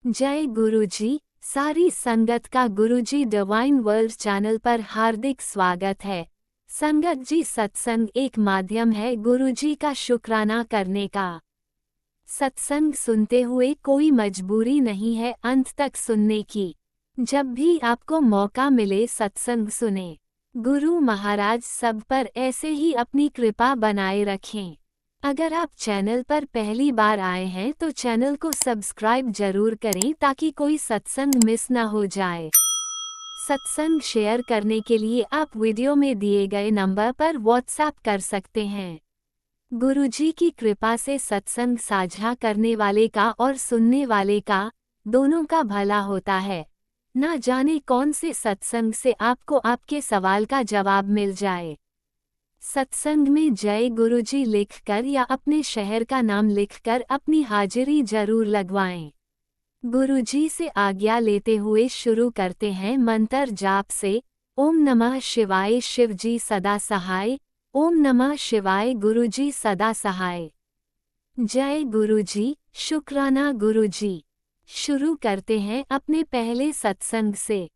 जय गुरुजी। सारी संगत का गुरुजी डिवाइन वर्ल्ड चैनल पर हार्दिक स्वागत है। संगत जी, सत्संग एक माध्यम है गुरुजी का शुक्राना करने का। सत्संग सुनते हुए कोई मजबूरी नहीं है अंत तक सुनने की। जब भी आपको मौका मिले सत्संग सुने। गुरु महाराज सब पर ऐसे ही अपनी कृपा बनाए रखें। अगर आप चैनल पर पहली बार आए हैं तो चैनल को सब्सक्राइब जरूर करें ताकि कोई सत्संग मिस ना हो जाए। सत्संग शेयर करने के लिए आप वीडियो में दिए गए नंबर पर व्हाट्सएप कर सकते हैं। गुरुजी की कृपा से सत्संग साझा करने वाले का और सुनने वाले का, दोनों का भला होता है। ना जाने कौन से सत्संग से आपको आपके सवाल का जवाब मिल जाए। सत्संग में जय गुरुजी लिखकर या अपने शहर का नाम लिखकर अपनी हाजिरी जरूर लगवाएं। गुरुजी से आज्ञा लेते हुए शुरू करते हैं मंत्र जाप से। ओम नमः शिवाय, शिवजी सदा सहाय। ओम नमः शिवाय, गुरुजी सदा सहाय। जय गुरुजी, शुक्राना गुरुजी। शुरू करते हैं अपने पहले सत्संग से।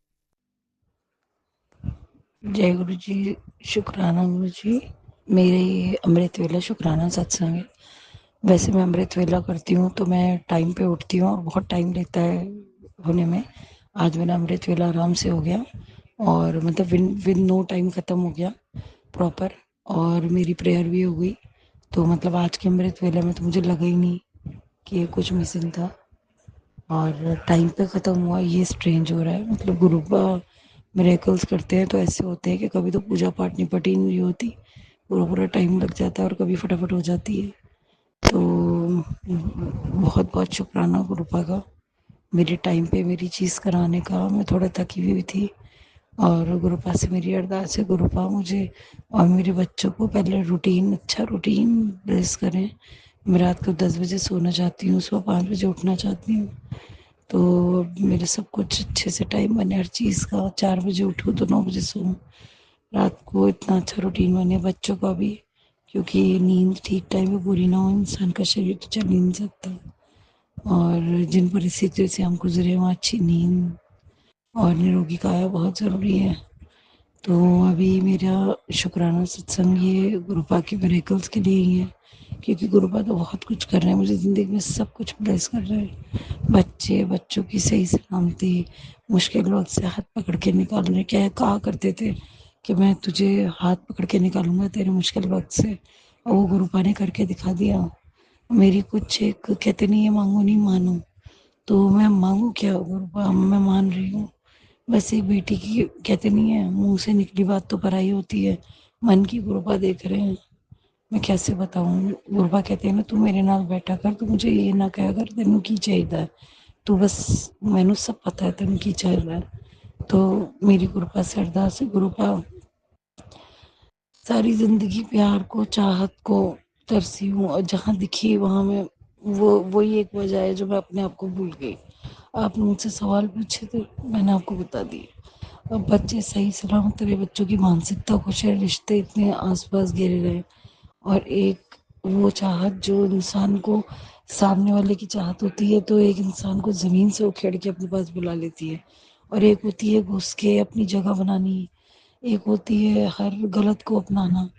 जय गुरु जी, शुक्राना गुरु जी। मेरे ये अमृत वेला शुक्राना सत्संग है। वैसे मैं अमृत वेला करती हूँ तो मैं टाइम पे उठती हूँ और बहुत टाइम लेता है होने में। आज मेरा अमृत वेला आराम से हो गया और मतलब विन नो टाइम ख़त्म हो गया प्रॉपर, और मेरी प्रेयर भी हो गई। तो मतलब आज के अमृत वेला में तो मुझे लगा ही नहीं कि ये कुछ मिसिंग था और टाइम पे ख़त्म हुआ। ये स्ट्रेंज हो रहा है, मतलब गुरु का मिरेकल्स करते हैं तो ऐसे होते हैं कि कभी तो पूजा पाठ निपट ही नहीं होती, पूरा पूरा टाइम लग जाता है, और कभी फटाफट हो जाती है। तो बहुत बहुत शुक्राना गुरुपा का, मेरे टाइम पे मेरी चीज़ कराने का। मैं थोड़ा थकी हुई थी और गुरुपा से मेरी अरदास है, गुरुपा मुझे और मेरे बच्चों को पहले रूटीन, अच्छा रूटीन ब्लेस करें। मैं रात को 10 बजे सोना चाहती हूँ, सुबह 5 बजे उठना चाहती हूँ। तो मेरे सब कुछ अच्छे से टाइम बने हर चीज़ का। 4 बजे उठूँ तो 9 बजे सोऊँ, रात को इतना अच्छा रूटीन बने बच्चों का भी, क्योंकि नींद ठीक टाइम पे पूरी ना हो इंसान का शरीर तो चल ही नहीं सकता। और जिन परिस्थितियों से हम गुजरे वहाँ अच्छी नींद और निरोगी काया बहुत ज़रूरी है। तो अभी मेरा शुक्राना सत्संग ये गुरुपा के मिरेकल्स के लिए ही है, क्योंकि गुरुपा तो बहुत कुछ कर रहे हैं, मुझे ज़िंदगी में सब कुछ ब्लेस कर रहे हैं। बच्चों की सही सलामती, मुश्किल वक्त से हाथ पकड़ के निकालने, क्या कहा करते थे कि मैं तुझे हाथ पकड़ के निकालूंगा तेरे मुश्किल वक्त से, और वो गुरुपा ने करके दिखा दिया। मेरी कुछ एक कहते नहीं है मांगो नहीं मानो, तो मैं मांगू क्या गुरुपा, मैं मान रही हूँ। बस एक बेटी की कहते नहीं है मुंह से निकली बात तो पराई होती है, मन की गुरुपा देख रहे हैं। मैं कैसे बताऊं, गुरुपा कहते हैं ना तू मेरे नाल बैठा कर, तू मुझे ये ना कह कर तेनू की चाहिए, तू बस, मैनू सब पता है तेन की चाहिए। तो मेरी गुरुपा से अरदास है, गुरुपा सारी जिंदगी प्यार को, चाहत को तरसी हूँ, और जहाँ दिखी वहाँ मैं, वो वही एक वजह है जो मैं अपने आप को भूल गई। आपने मुझसे सवाल पूछे तो मैंने आपको बता दिए। अब बच्चे सही सलामत रहे, बच्चों की मानसिकता खुश है, रिश्ते इतने आसपास घिरे रहे, और एक वो चाहत जो इंसान को, सामने वाले की चाहत होती है तो एक इंसान को ज़मीन से उखेड़ के अपने पास बुला लेती है, और एक होती है घुस के अपनी जगह बनानी, एक होती है हर गलत को अपनाना।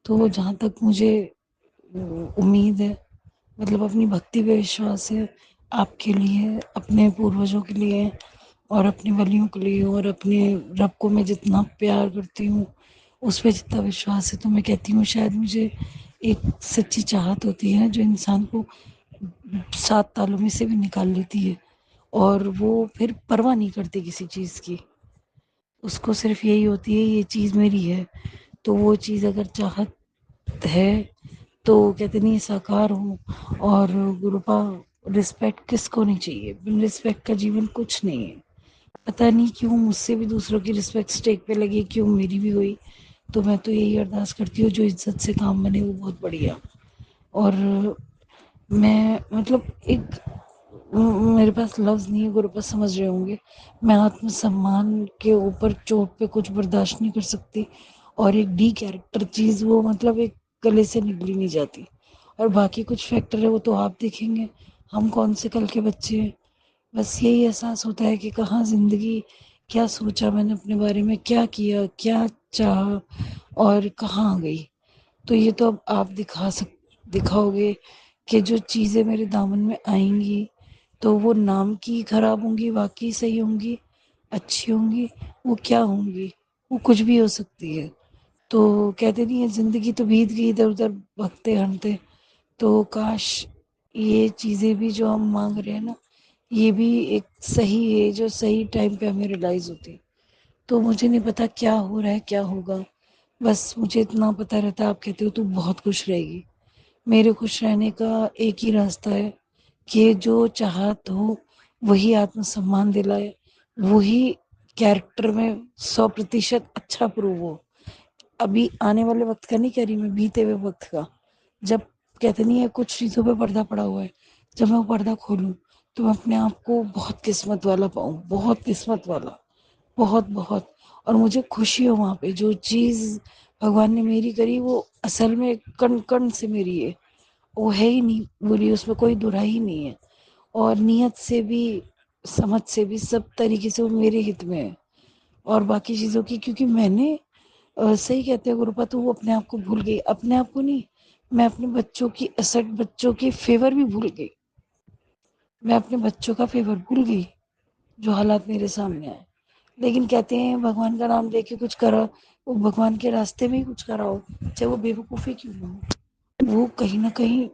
तो जहाँ तक मुझे उम्मीद है, मतलब अपनी भक्ति पे विश्वास है, आपके लिए, अपने पूर्वजों के लिए, और अपने वलियों के लिए, और अपने रब को मैं जितना प्यार करती हूँ उस पर जितना विश्वास है, तो मैं कहती हूँ शायद मुझे एक सच्ची चाहत होती है जो इंसान को 7 तालों में से भी निकाल लेती है, और वो फिर परवाह नहीं करती किसी चीज़ की, उसको सिर्फ यही होती है ये चीज़ मेरी है। तो वो चीज़ अगर चाहत है तो कहते नहीं साकार हो। और गुरुपा, रिस्पेक्ट किसको नहीं चाहिए, बिन रिस्पेक्ट का जीवन कुछ नहीं है। पता नहीं क्यों मुझसे भी दूसरों की रिस्पेक्ट स्टेक पे लगी, क्यों मेरी भी हुई। तो मैं तो यही अरदास करती हूँ जो इज्जत से काम बने वो बहुत बढ़िया। और मैं मतलब एक, मेरे पास लफ्ज़ नहीं है, गुरुपा समझ रहे होंगे, मैं आत्मसम्मान के ऊपर चोट पे कुछ बर्दाश्त नहीं कर सकती, और एक डी कैरेक्टर चीज़ वो मतलब एक गले से निकली नहीं जाती। और बाकी कुछ फैक्टर है वो तो आप देखेंगे, हम कौन से कल के बच्चे हैं, बस यही एहसास होता है कि कहाँ ज़िंदगी, क्या सोचा मैंने अपने बारे में, क्या किया, क्या चाहा और कहाँ आ गई। तो ये तो अब आप दिखाओगे कि जो चीज़ें मेरे दामन में आएँगी, तो वो नाम की खराब होंगी, वाक़ई सही होंगी, अच्छी होंगी, वो क्या होंगी? वो कुछ भी हो सकती है। तो कहते नहीं है ज़िंदगी तो बीत गई इधर-उधर भगते-हंटते, तो काश ये चीज़ें भी जो हम माँग रहे हैं ना, ये भी एक सही एज और सही टाइम पे हमें रियलाइज़ होती। तो मुझे नहीं पता क्या हो रहा है, क्या होगा? बस मुझे इतना पता रहता है, आप कहते हो तू बहुत खुश रहेगी। मेरे खुश रहने का एक ही रास्ता है कि जो चाहत हो वही आत्मसम्मान दिलाए, वही कैरेक्टर में 100% अच्छा प्रूव हो। अभी आने वाले वक़्त का नहीं कह रही मैं, बीते हुए वक़्त का। जब कहते नहीं है कुछ चीज़ों पे पर्दा पड़ा हुआ है, जब मैं वो पर्दा खोलूँ, तो मैं अपने आप को बहुत किस्मत वाला पाऊँ, बहुत किस्मत वाला, बहुत-बहुत। और मुझे खुशी हो वहाँ पे, जो चीज़ भगवान ने मेरी करी वो असल में कण-कण से मेरी है। वो है ही नहीं बुरी, उसमें कोई दुराई ही नहीं है। और नियत से भी, समझ से भी, सब तरीके से वो मेरे हित में है। और बाकी चीज़ों की, क्योंकि मैंने सही कहते हो गुरुपा, तू वो अपने आप को भूल गई। अपने आप को नहीं, मैं अपने बच्चों की असट, बच्चों के फेवर भी भूल गई। मैं अपने बच्चों का फेवर भूल गई, जो हालात मेरे सामने आए। लेकिन कहते हैं भगवान का नाम लेके कुछ करा, वो भगवान के रास्ते में ही कुछ करा हो, चाहे वो बेवकूफ़ी क्यों ना हो, वो कहीं ना कहीं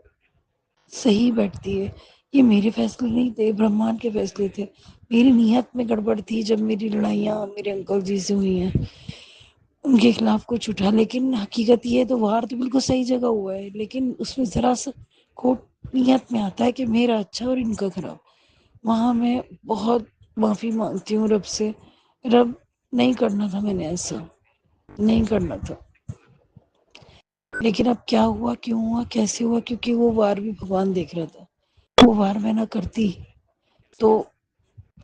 सही बैठती है। ये मेरे फैसले नहीं थे, ब्रह्मांड के फैसले थे। मेरी नीयत में गड़बड़ थी जब मेरी लड़ाइयाँ मेरे अंकल जी से हुई हैं, उनके खिलाफ कुछ उठा। लेकिन हकीकत ये है, तो वार तो बिल्कुल सही जगह हुआ है, लेकिन उसमें ज़रा सा खोट नियत में आता है कि मेरा अच्छा और इनका खराब। वहाँ मैं बहुत माफ़ी माँगती हूँ रब से। रब, नहीं करना था मैंने ऐसा, नहीं करना था। लेकिन अब क्या हुआ, क्यों हुआ, कैसे हुआ, क्योंकि वो वार भी भगवान देख रहा था। वो वार मैं ना करती, तो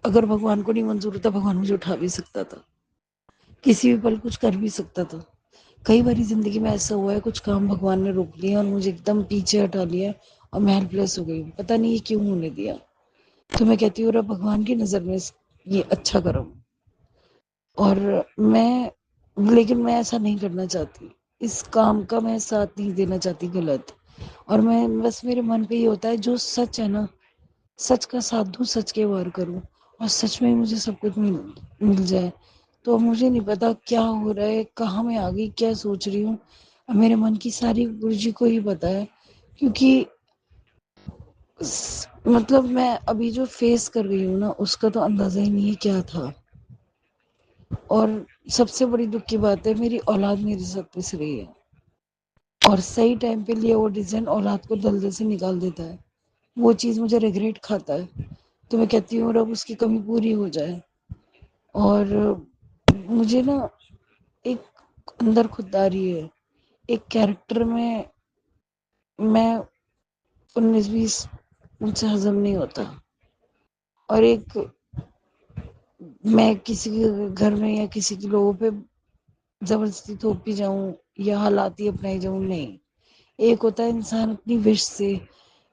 अगर भगवान को नहीं मंज़ूर था, भगवान मुझे उठा भी सकता था। किसी भी पल कुछ कर भी सकता था। कई बारी ज़िंदगी में ऐसा हुआ है, कुछ काम भगवान ने रोक लिया और मुझे एकदम पीछे हटा लिया और मैं हेल्पलेस हो गई हूँ। पता नहीं ये क्यों होने दिया। तो मैं कहती हूँ रब भगवान की नज़र में ये अच्छा करो। और मैं, लेकिन मैं ऐसा नहीं करना चाहती। इस काम का मैं साथ नहीं देना चाहती, गलत। और मैं बस, मेरे मन पे ये होता है जो सच है ना, सच का साथ दूँ, सच के वार करूँ और सच में ही मुझे सब कुछ मिल जाए। तो मुझे नहीं पता क्या हो रहा है, कहाँ मैं आ गई, क्या सोच रही हूँ। अब मेरे मन की सारी गुरुजी को ही पता है, क्योंकि मतलब मैं अभी जो फेस कर रही हूँ ना, उसका तो अंदाजा ही नहीं है क्या था। और सबसे बड़ी दुख की बात है, मेरी औलाद मेरे साथ पिस रही है और सही टाइम पे लिया वो डिसीजन औलाद को दलदल से निकाल देता है। वो चीज़ मुझे रिग्रेट खाता है। तो मैं कहती हूँ रब उसकी कमी पूरी हो जाए। और मुझे ना एक अंदर खुददारी है, एक कैरेक्टर में मैं 19-20 मुझसे हजम नहीं होता। और एक, मैं किसी के घर में या किसी के लोगों पे जबरदस्ती थोपी जाऊं या हालात ही अपनाई जाऊं, नहीं। एक होता है इंसान अपनी विश से,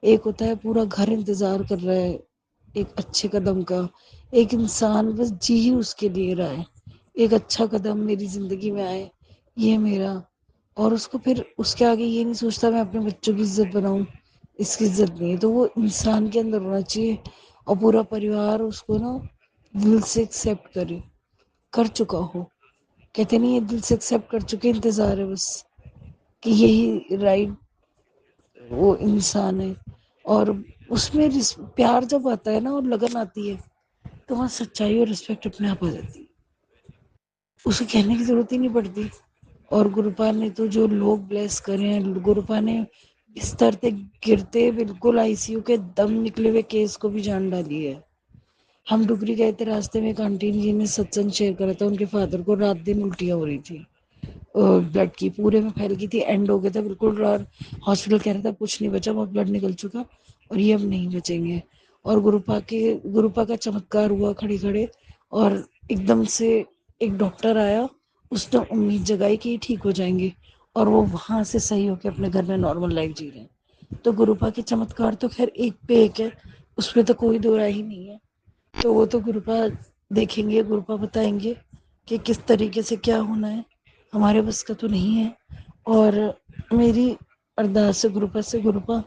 एक होता है पूरा घर इंतजार कर रहा है एक अच्छे कदम का, एक इंसान बस जी ही उसके लिए रहा है एक अच्छा कदम मेरी जिंदगी में आए, ये मेरा। और उसको फिर उसके आगे ये नहीं सोचता मैं अपने बच्चों की इज्जत बनाऊं, इसकी इज्जत नहीं है। तो वो इंसान के अंदर होना चाहिए और पूरा परिवार उसको ना दिल से एक्सेप्ट करे, कर चुका हो। कहते नहीं है दिल से एक्सेप्ट कर चुके, इंतजार है बस कि यही राइट वो इंसान है। और उसमें प्यार जब आता है ना और लगन आती है, तो वहाँ सच्चाई और रिस्पेक्ट अपने आप आ जाती है, उसे कहने की जरूरत ही नहीं पड़ती। और गुरुपा ने तो जो लोग ब्लेस करे हैं, गुरुपा ने बिस्तर पे गिरते बिल्कुल आईसीयू के दम निकले हुए केस को भी जान डाली है। हम डुगरी गए थे, रास्ते में एक आंटी जी ने सत्संग शेयर करा था, उनके फादर को रात दिन उल्टियाँ हो रही थी, ब्लड की पूरे में फैल गई थी, एंड हो गया था बिल्कुल। और हॉस्पिटल कह रहा था कुछ नहीं बचा, बहुत ब्लड निकल चुका और ये अब नहीं बचेंगे। और गुरुपा का चमत्कार हुआ खड़े खड़े। और एकदम से एक डॉक्टर आया, उसने उम्मीद जगाई कि ये ठीक हो जाएंगे और वो वहां से सही होकर अपने घर में नॉर्मल लाइफ जी रहे हैं। तो गुरुपा के चमत्कार तो खैर एक पे एक है, उसमें तो कोई दो राय ही नहीं है। तो वो तो गुरुपा देखेंगे, गुरुपा बताएंगे कि किस तरीके से क्या होना है। हमारे बस का तो नहीं है। और मेरी अरदास है गुरुपा से, गुरुपा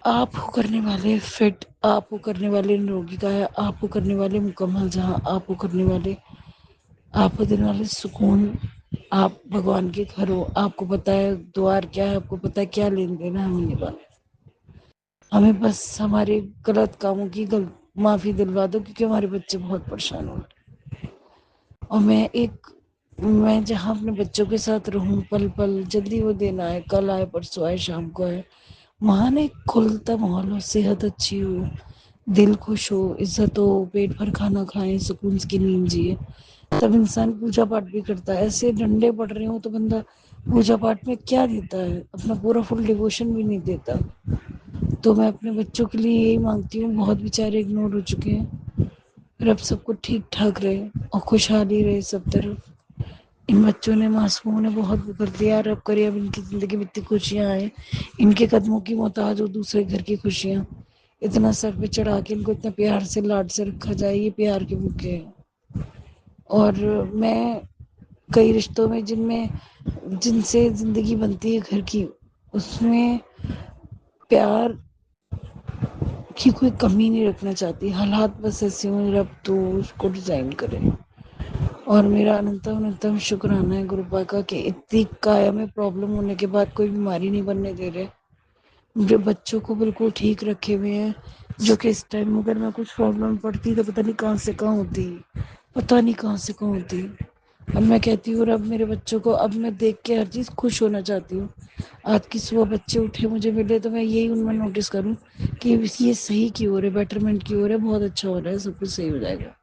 आप हो करने वाले फिट, आप हो करने वाले निरोगी काया, आप हो करने वाले मुकम्मल जहां, आप हो करने वाले, आप हो देने वाले सुकून। आप भगवान के घर हो, आपको पता है द्वार क्या है, आपको पता है क्या लेन देन है हमें निभाना। हमें बस हमारे गलत कामों की माफी दिलवा दो, क्योंकि हमारे बच्चे बहुत परेशान हो रहे हैं। और मैं जहाँ अपने बच्चों के साथ रहूं पल पल, जल्दी वो दिन आए, कल आए, परसों आए, शाम को आए, वहां ना एक खुलता माहौल हो, सेहत अच्छी हो, दिल खुश हो, इज्जत हो, पेट भर खाना खाएं, सुकून की नींद जिए, तब इंसान पूजा पाठ भी करता है। ऐसे डंडे पड़ रहे हो तो बंदा पूजा पाठ में क्या देता है, अपना पूरा फुल डिवोशन भी नहीं देता। तो मैं अपने बच्चों के लिए यही मांगती हूँ, बहुत बेचारे इग्नोर हो चुके हैं, रब सबको ठीक ठाक रहे और खुशहाली रहे सब तरफ। इन बच्चों ने, मासूमों ने बहुत कर दिया, रब करे अब इनकी जिंदगी में इतनी खुशियां आए, इनके कदमों की मोहताज हो दूसरे घर की खुशियां, इतना सर पे चढ़ा के इनको इतना प्यार से लाड से रखा जाए, ये प्यार के भूखे हैं। और मैं कई रिश्तों में जिनसे जिंदगी बनती है घर की, उसमें प्यार की कोई कमी नहीं रखना चाहती। हालात बस ऐसे हो, रब तो उसको डिजाइन करे। और मेरा अनंतम अनंतम शुक्राना है गुरुपा का कि इतनी काया में प्रॉब्लम होने के बाद कोई बीमारी नहीं बनने दे रहे, मेरे बच्चों को बिल्कुल ठीक रखे हुए हैं। जो कि इस टाइम अगर मैं कुछ प्रॉब्लम पड़ती तो पता नहीं कहाँ से कहाँ होती, पता नहीं कहाँ से कहाँ होती। अब मैं कहती हूँ अब मेरे बच्चों को, अब मैं देख के हर चीज़ खुश होना चाहती हूँ। आज की सुबह बच्चे उठे मुझे मिले तो मैं यही उनमें नोटिस करूँ कि ये सही की ओर है, बेटरमेंट की ओर है, बहुत अच्छा हो रहा है, सब कुछ सही हो जाएगा।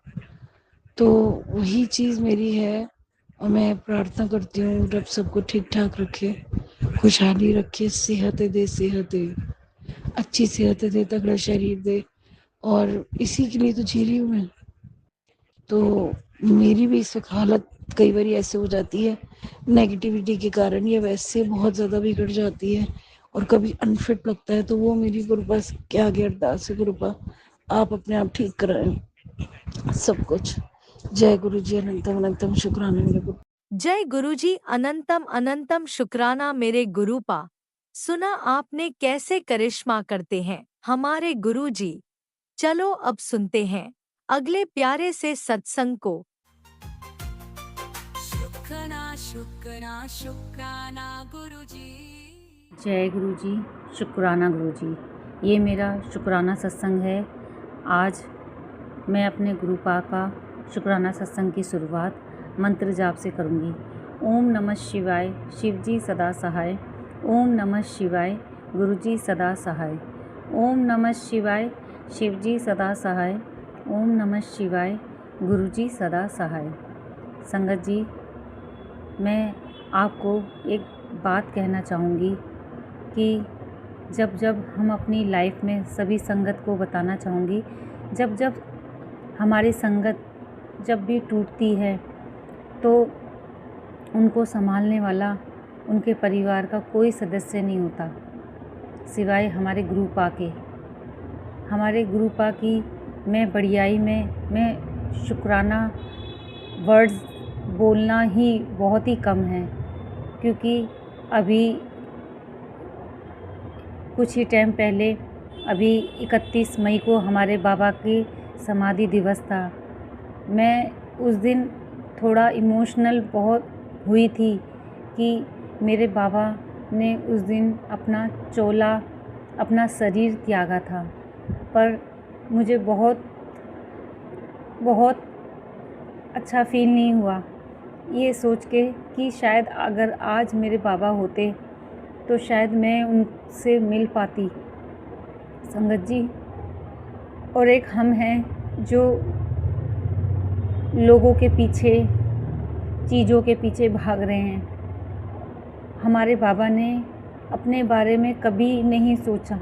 तो वही चीज़ मेरी है। और मैं प्रार्थना करती हूँ रब सबको ठीक ठाक रखे, खुशहाली रखे, सेहत दे, सेहत दे, अच्छी सेहत दे, तगड़ा शरीर दे। और इसी के लिए तो जी रही हूँ मैं। तो मेरी भी इस वक्त हालत कई बार ऐसे हो जाती है नेगेटिविटी के कारण, या वैसे बहुत ज़्यादा बिगड़ जाती है और कभी अनफिट लगता है, तो वो मेरी गुरुपा के आगे अरदास है, गुरुपा आप अपने आप ठीक कराएं सब कुछ। जय गुरु जी, अनंतम अनंतम शुक्राना मेरे गुरु। जय गुरुजी, अनंतम अनंतम शुक्राना मेरे गुरुपा। सुना आपने कैसे करिश्मा करते हैं हमारे गुरुजी। चलो अब सुनते हैं अगले प्यारे से सत्संग को। शुक्राना शुक्राना शुक्राना गुरुजी। जय गुरु जी, शुक्राना गुरु जी। ये मेरा शुक्राना सत्संग है। आज मैं अपने गुरुपा का शुक्राना सत्संग की शुरुआत मंत्र जाप से करूँगी। ओम नमः शिवाय, शिव जी सदा सहाय। ओम नमः शिवाय, गुरु जी सदा सहाय। ओम नमः शिवाय, शिव जी सदा सहाय। ओम नमः शिवाय, गुरु जी सदा सहाय। संगत जी, मैं आपको एक बात कहना चाहूँगी कि जब जब हम अपनी लाइफ में सभी संगत को बताना चाहूँगी, जब जब हमारी संगत जब भी टूटती है तो उनको संभालने वाला उनके परिवार का कोई सदस्य नहीं होता सिवाय हमारे गुरुपा के। हमारे गुरुपा की मैं बढ़ियाई में मैं शुक्राना वर्ड्स बोलना ही बहुत ही कम है, क्योंकि अभी कुछ ही टाइम पहले अभी 31 मई को हमारे बाबा की समाधि दिवस था। मैं उस दिन थोड़ा इमोशनल बहुत हुई थी कि मेरे बाबा ने उस दिन अपना चोला, अपना शरीर त्यागा था। पर मुझे बहुत बहुत अच्छा फील नहीं हुआ ये सोच के कि शायद अगर आज मेरे बाबा होते तो शायद मैं उनसे मिल पाती। संगत जी, और एक हम हैं जो लोगों के पीछे, चीज़ों के पीछे भाग रहे हैं। हमारे बाबा ने अपने बारे में कभी नहीं सोचा।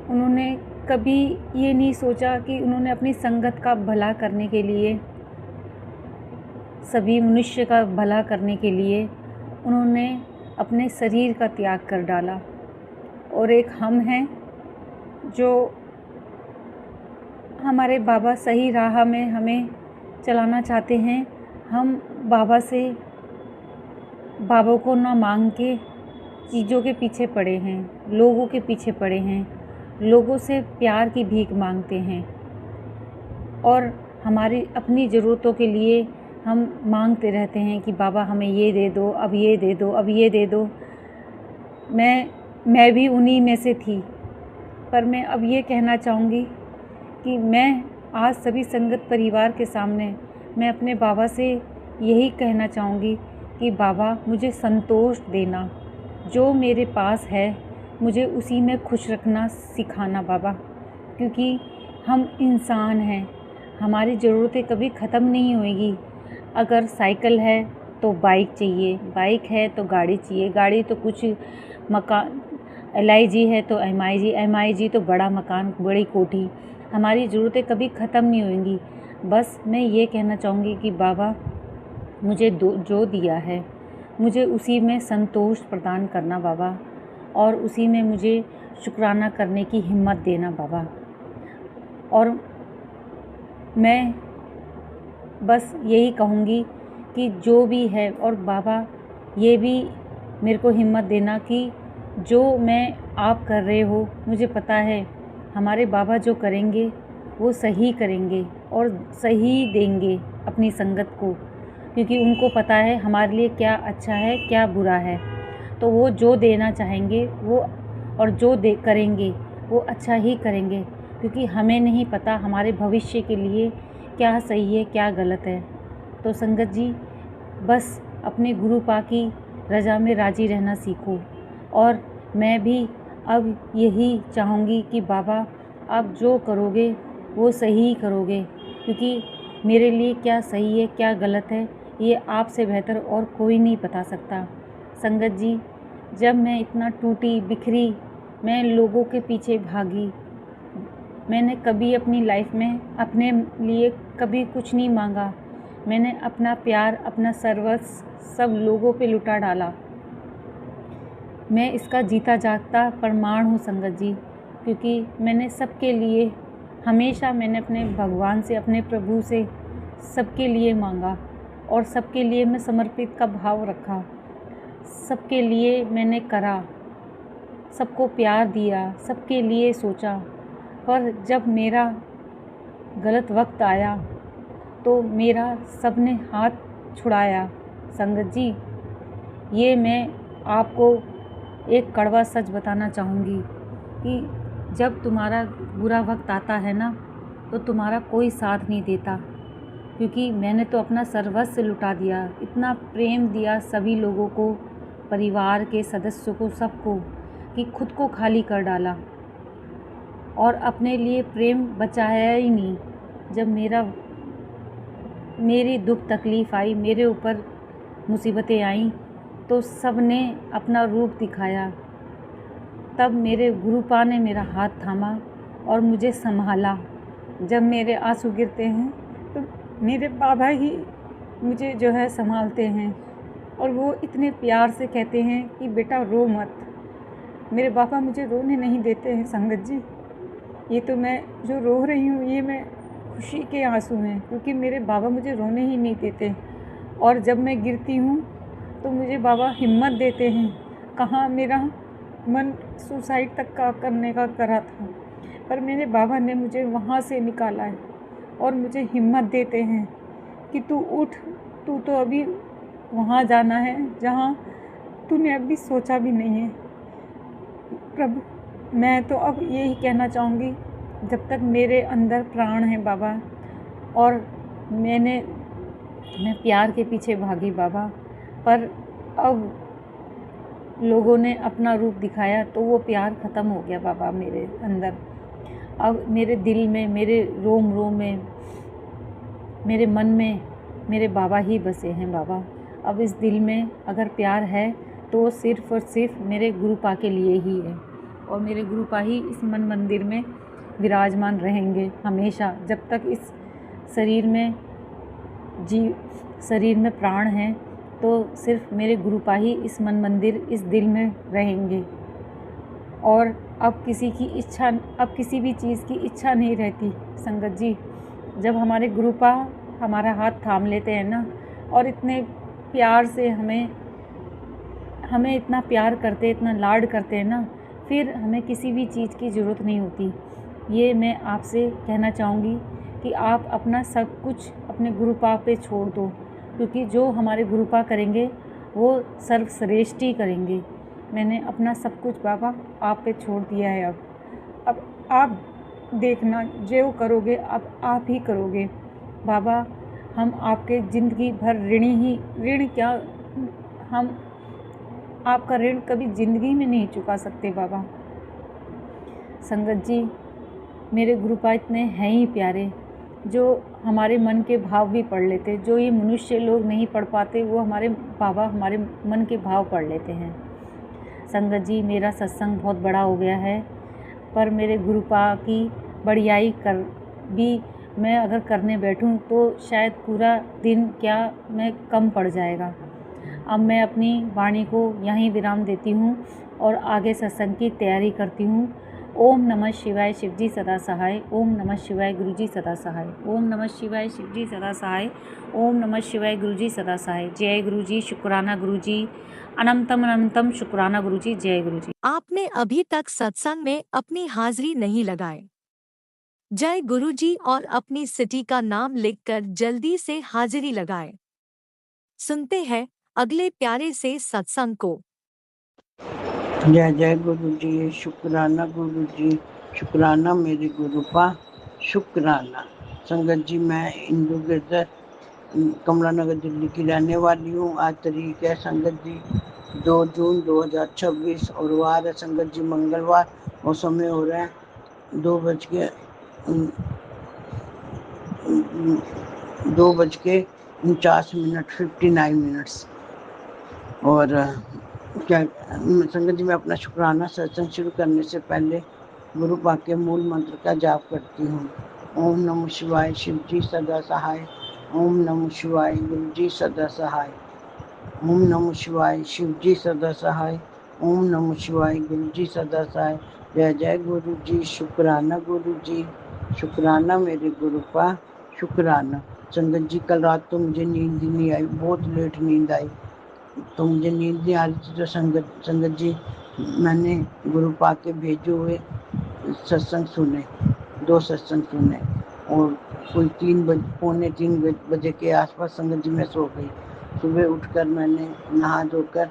उन्होंने कभी ये नहीं सोचा कि उन्होंने अपनी संगत का भला करने के लिए, सभी मनुष्य का भला करने के लिए उन्होंने अपने शरीर का त्याग कर डाला। और एक हम हैं जो हमारे बाबा सही राह में हमें चलाना चाहते हैं। हम बाबा को ना मांग के चीज़ों के पीछे पड़े हैं, लोगों के पीछे पड़े हैं, लोगों से प्यार की भीख मांगते हैं और हमारी अपनी ज़रूरतों के लिए हम मांगते रहते हैं कि बाबा हमें ये दे दो, अब ये दे दो, अब ये दे दो। मैं भी उन्हीं में से थी, पर मैं अब ये कहना चाहूँगी कि मैं आज सभी संगत परिवार के सामने मैं अपने बाबा से यही कहना चाहूँगी कि बाबा मुझे संतोष देना, जो मेरे पास है मुझे उसी में खुश रखना सिखाना बाबा, क्योंकि हम इंसान हैं, हमारी ज़रूरतें कभी ख़त्म नहीं होएगी। अगर साइकिल है तो बाइक चाहिए, बाइक है तो गाड़ी चाहिए, गाड़ी तो कुछ मकान, LIG है तो MIG तो बड़ा मकान, बड़ी कोठी। हमारी ज़रूरतें कभी ख़त्म नहीं होंगी। बस मैं ये कहना चाहूँगी कि बाबा मुझे जो दिया है मुझे उसी में संतोष प्रदान करना बाबा, और उसी में मुझे शुक्राना करने की हिम्मत देना बाबा। और मैं बस यही कहूँगी कि जो भी है, और बाबा ये भी मेरे को हिम्मत देना कि जो मैं आप कर रहे हो, मुझे पता है हमारे बाबा जो करेंगे वो सही करेंगे और सही देंगे अपनी संगत को, क्योंकि उनको पता है हमारे लिए क्या अच्छा है क्या बुरा है। तो वो जो देना चाहेंगे वो और जो करेंगे वो अच्छा ही करेंगे, क्योंकि हमें नहीं पता हमारे भविष्य के लिए क्या सही है क्या गलत है। तो संगत जी बस अपने गुरु पा की रज़ा में राज़ी रहना सीखो। और मैं भी अब यही चाहूँगी कि बाबा आप जो करोगे वो सही करोगे, क्योंकि मेरे लिए क्या सही है क्या गलत है ये आपसे बेहतर और कोई नहीं बता सकता। संगत जी जब मैं इतना टूटी बिखरी, मैं लोगों के पीछे भागी, मैंने कभी अपनी लाइफ में अपने लिए कभी कुछ नहीं मांगा। मैंने अपना प्यार अपना सर्वस्व सब लोगों पे लुटा डाला। मैं इसका जीता जागता प्रमाण हूँ संगत जी, क्योंकि मैंने सबके लिए हमेशा मैंने अपने भगवान से अपने प्रभु से सबके लिए मांगा और सबके लिए मैं समर्पित का भाव रखा, सबके लिए मैंने करा, सबको प्यार दिया, सबके लिए सोचा। पर जब मेरा गलत वक्त आया तो मेरा सबने हाथ छुड़ाया। संगत जी ये मैं आपको एक कड़वा सच बताना चाहूँगी कि जब तुम्हारा बुरा वक्त आता है ना तो तुम्हारा कोई साथ नहीं देता, क्योंकि मैंने तो अपना सर्वस्व लुटा दिया, इतना प्रेम दिया सभी लोगों को, परिवार के सदस्यों को, सबको, कि खुद को खाली कर डाला और अपने लिए प्रेम बचाया ही नहीं। जब मेरी दुख तकलीफ़ आई, मेरे ऊपर मुसीबतें आईं, तो सब ने अपना रूप दिखाया। तब मेरे गुरुपा ने मेरा हाथ थामा और मुझे संभाला। जब मेरे आंसू गिरते हैं तो मेरे बाबा ही मुझे जो है संभालते हैं, और वो इतने प्यार से कहते हैं कि बेटा रो मत। मेरे बाबा मुझे रोने नहीं देते हैं संगत जी। ये तो मैं जो रो रही हूँ ये मैं खुशी के आंसू हैं, क्योंकि मेरे बाबा मुझे रोने ही नहीं देते। और जब मैं गिरती हूँ तो मुझे बाबा हिम्मत देते हैं। कहाँ मेरा मन सुसाइड तक का करने का करा था, पर मेरे बाबा ने मुझे वहाँ से निकाला है और मुझे हिम्मत देते हैं कि तू उठ, तू तो अभी वहाँ जाना है जहाँ तूने अभी सोचा भी नहीं है। प्रभु मैं तो अब यही कहना चाहूँगी, जब तक मेरे अंदर प्राण है बाबा, और मैं प्यार के पीछे भागी बाबा, पर अब लोगों ने अपना रूप दिखाया तो वो प्यार ख़त्म हो गया बाबा मेरे अंदर। अब मेरे दिल में, मेरे रोम रोम में, मेरे मन में मेरे बाबा ही बसे हैं बाबा। अब इस दिल में अगर प्यार है तो वो सिर्फ़ और सिर्फ मेरे गुरुपा के लिए ही है, और मेरे गुरुपा ही इस मन मंदिर में विराजमान रहेंगे हमेशा। जब तक इस शरीर में प्राण हैं तो सिर्फ मेरे गुरुपा ही इस मन मंदिर, इस दिल में रहेंगे। और अब किसी भी चीज़ की इच्छा नहीं रहती। संगत जी, जब हमारे गुरुपा हमारा हाथ थाम लेते हैं ना, और इतने प्यार से हमें इतना प्यार करते, इतना लाड करते हैं ना, फिर हमें किसी भी चीज़ की ज़रूरत नहीं होती। ये मैं आपसे कहना चाहूँगी कि आप अपना सब कुछ अपने गुरुपा पे छोड़ दो, क्योंकि जो हमारे गुरुपा करेंगे वो सर्वश्रेष्ठ ही करेंगे। मैंने अपना सब कुछ बाबा आप पे छोड़ दिया है। अब आप देखना, जो करोगे अब आप ही करोगे बाबा। हम आपके ज़िंदगी भर ऋण क्या, हम आपका ऋण कभी ज़िंदगी में नहीं चुका सकते बाबा। संगत जी, मेरे गुरुपा इतने हैं ही प्यारे, जो हमारे मन के भाव भी पढ़ लेते। जो ये मनुष्य लोग नहीं पढ़ पाते, वो हमारे बाबा हमारे मन के भाव पढ़ लेते हैं। संगत जी, मेरा सत्संग बहुत बड़ा हो गया है, पर मेरे गुरुपा की बढ़ियाई कर भी मैं अगर करने बैठूं तो शायद पूरा दिन क्या मैं कम पड़ जाएगा। अब मैं अपनी वाणी को यहीं विराम देती हूँ और आगे सत्संग की तैयारी करती हूँ। ओम नमः शिवाय, शिवजी सदा सहाय। ओम नमः शिवाय, गुरुजी सदा सहाय। ओम नमः शिवाय, शिवजी सदा सहाय। ओम नमः शिवाय, गुरुजी सदा सहाय। जय गुरुजी, शुक्राना गुरुजी, अनंतम अनंतम शुक्राना गुरुजी, जय गुरुजी। आपने अभी तक सत्संग में अपनी हाजिरी नहीं लगाए। जय गुरुजी और अपनी सिटी का नाम लिखकर जल्दी से हाजिरी लगाए। सुनते हैं अगले प्यारे से सत्संग को। जय जय गुरु जी, शुक्राना गुरु जी, शुक्राना मेरे गुरुपा, शुक्राना। संगत जी, मैं इंदू गिरधर कमला नगर दिल्ली की रहने वाली हूँ। आज तारीख है संगत जी 2 जून 2026 और वार है संगत जी मंगलवार, और समय हो रहा है 2:49 59 और क्या संगत जी, मैं अपना शुक्राना सत्संग शुरू करने से पहले गुरु पाक के मूल मंत्र का जाप करती हूँ। ओम नमः शिवाय, शिवजी सदा सहाय। ओम नमः शिवाय, गुरुजी सदा सहाय। ओम नमः शिवाय, शिवजी सदा सहाय। ओम नमः शिवाय, गुरुजी सदा सहाय। जय जय गुरु जी, शुक्राना गुरु जी, शुक्राना मेरे गुरुपा, शुक्राना। संगत जी, कल रात तो मुझे नींद ही नहीं आई, बहुत लेट नींद आई, तो मुझे नींद नहीं आ रही थी। तो संगत जी, मैंने गुरु पाक के भेजे हुए सत्संग सुने, 2 सत्संग सुने, और कोई 3 बजे के आसपास संगत जी मैं सो गई। सुबह उठकर मैंने नहा धोकर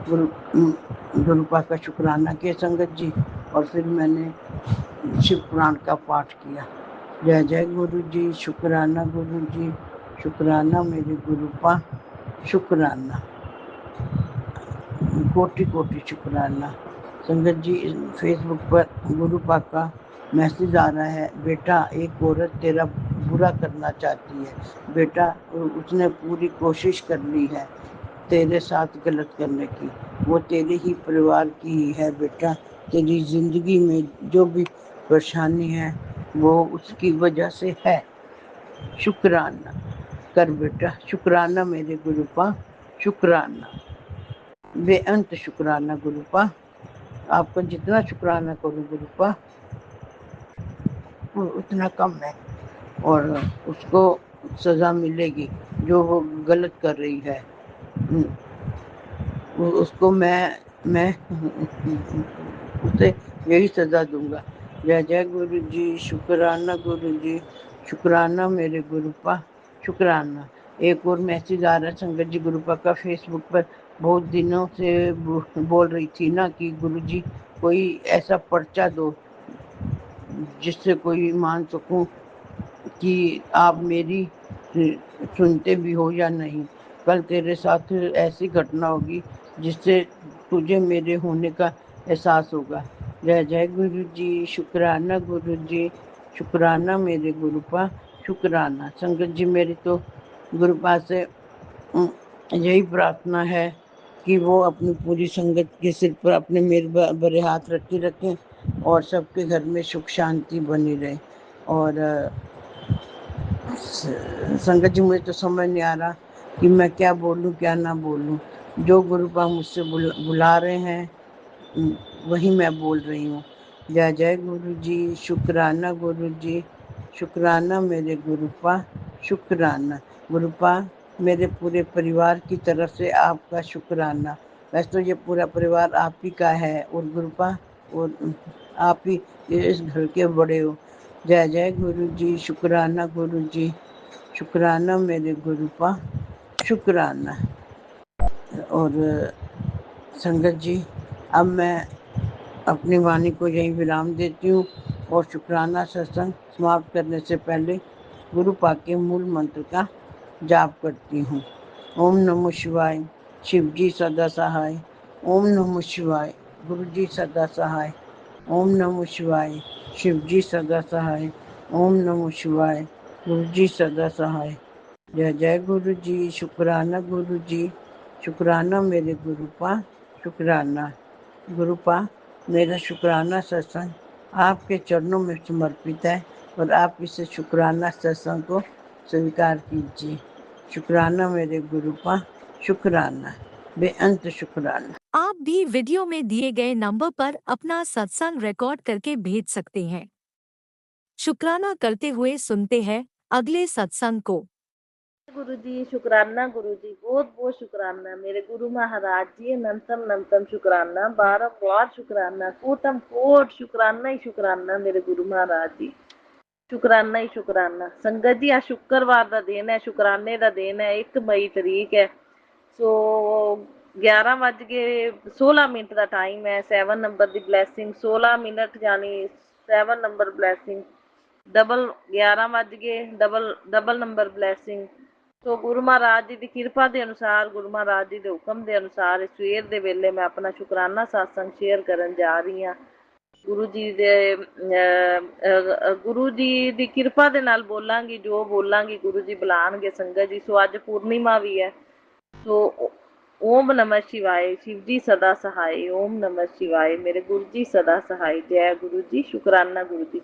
गुरु पाक का शुक्राना किया संगत जी, और फिर मैंने शिव पुराण का पाठ किया। जय जय गुरु जी, शुक्राना गुरु जी, शुक्राना मेरे गुरुपा, शुक्राना, कोटि कोटि शुक्राना। संगत जी, फेसबुक पर गुरु पाक का मैसेज आ रहा है, बेटा एक औरत तेरा बुरा करना चाहती है। बेटा उसने पूरी कोशिश कर ली है तेरे साथ गलत करने की, वो तेरे ही परिवार की ही है। बेटा तेरी जिंदगी में जो भी परेशानी है वो उसकी वजह से है। शुक्राना कर बेटा, शुक्राना मेरे गुरुपा, शुक्राना, बेअंत शुक्राना गुरुपा। आपका जितना शुक्राना करूं गुरुपा उतना कम है, और उसको सजा मिलेगी जो वो गलत कर रही है। उसको मैं उसे यही सजा दूंगा। जय जय गुरु जी, शुक्राना गुरु जी, शुक्राना मेरे गुरुपा, शुक्राना। एक और मैसेज आ रहा है संगत जी गुरुपा का फेसबुक पर। बहुत दिनों से बोल रही थी ना कि गुरुजी कोई ऐसा पर्चा दो जिससे कोई मान सकूं कि आप मेरी सुनते भी हो या नहीं। कल तेरे साथ ऐसी घटना होगी जिससे तुझे मेरे होने का एहसास होगा। जय जय गुरु जी, शुक्राना गुरु जी, शुक्राना मेरे गुरुपा, शुक्राना। संगत जी, मेरी तो गुरुपा से यही प्रार्थना है कि वो अपनी पूरी संगत के सिर पर अपने मेरे बड़े हाथ रखें और सबके घर में सुख शांति बनी रहे। और संगत जी, मुझे तो समझ नहीं आ रहा कि मैं क्या बोलूं क्या ना बोलूं। जो गुरुपा मुझसे बुला रहे हैं वही मैं बोल रही हूँ। जय जय गुरु जी, शुक्राना गुरु जी, शुक्राना मेरे गुरुपा, शुक्राना गुरुपा। मेरे पूरे परिवार की तरफ से आपका शुक्राना। वैसे तो ये पूरा परिवार आप ही का है और गुरुपा और आप ही इस घर के बड़े हो। जय जय गुरु जी, शुक्राना गुरु जी, शुक्राना मेरे गुरुपा, शुक्राना। और संगत जी, अब मैं अपनी वाणी को यहीं विराम देती हूँ और शुक्राना सत्संग समाप्त करने से पहले गुरु पाक के मूल मंत्र का जाप करती हूँ। ओम नमो शिवाय, शिव जी सदा सहाय। ओम नमो शिवाय, गुरु जी सदा सहाय। ओम नमो शिवाय, शिव जी सदा सहाय। ओम नमो शिवाय, गुरु जी सदा सहाय। जय जय गुरु जी, शुक्राना गुरु जी, शुक्राना मेरे गुरुपा, शुक्राना गुरुपा। मेरा शुक्राना सत्संग आपके चरणों में समर्पित है और आप इसे शुक्राना सत्संग को स्वीकार कीजिए। शुक्राना मेरे गुरुपा, शुक्राना, बेअंत शुक्राना। आप भी वीडियो में दिए गए नंबर पर अपना सत्संग रिकॉर्ड करके भेज सकते हैं। शुक्राना करते हुए सुनते हैं अगले सत्संग को। गुरु जी शुक्राना, गुरु जी बहुत बहुत शुक्राना, मेरे गुरु महाराज जी अनंतम शुक्राना, बारंबार शुक्राना, कोटम कोट शुक्राना ही शुक्राना मेरे गुरु महाराज जी, शुक्राना ही शुक्राना। संगत जी आज शुक्रवार का दिन है, शुक्राने का दिन है, 1 मई तरीक है। सो 11:16 का टाइम है। 7 नंबर की ब्लैसिंग 16 मिनट यानी 7 नंबर ब्लैसिंग डबल 11 ਵੱਜ ਗਏ ਡਬਲ ਨੰਬਰ ਬਲੈਸਿੰਗ। ਸੋ ਗੁਰੂ ਮਹਾਰਾਜ ਜੀ ਦੀ ਕਿਰਪਾ ਦੇ ਅਨੁਸਾਰ, ਗੁਰੂ ਮਹਾਰਾਜ ਜੀ ਦੇ ਹੁਕਮ ਦੇ ਅਨੁਸਾਰ ਸਵੇਰ ਦੇ ਵੇਲੇ ਮੈਂ ਆਪਣਾ ਸ਼ੁਕਰਾਨਾ ਸਤਸੰਗ ਸ਼ੇਅਰ ਕਰਨ ਜਾ ਰਹੀ ਹਾਂ। ਗੁਰੂ ਜੀ ਦੇ ਗੁਰੂ ਜੀ ਦੀ ਕਿਰਪਾ ਦੇ ਨਾਲ ਬੋਲਾਂਗੀ, ਜੋ ਬੋਲਾਂਗੀ ਗੁਰੂ ਜੀ ਬੁਲਾਣਗੇ ਸੰਗਤ ਜੀ। ਸੋ ਅੱਜ ਪੂਰਨਿਮਾ ਵੀ ਹੈ। ਸੋ ओम नमः शिवाय, शिव जी सदा सहाय। ओम नमः शिवाय, मेरे गुरु जी सदा सहाय। जय गुरु जी, शुक्राना गुरु जी।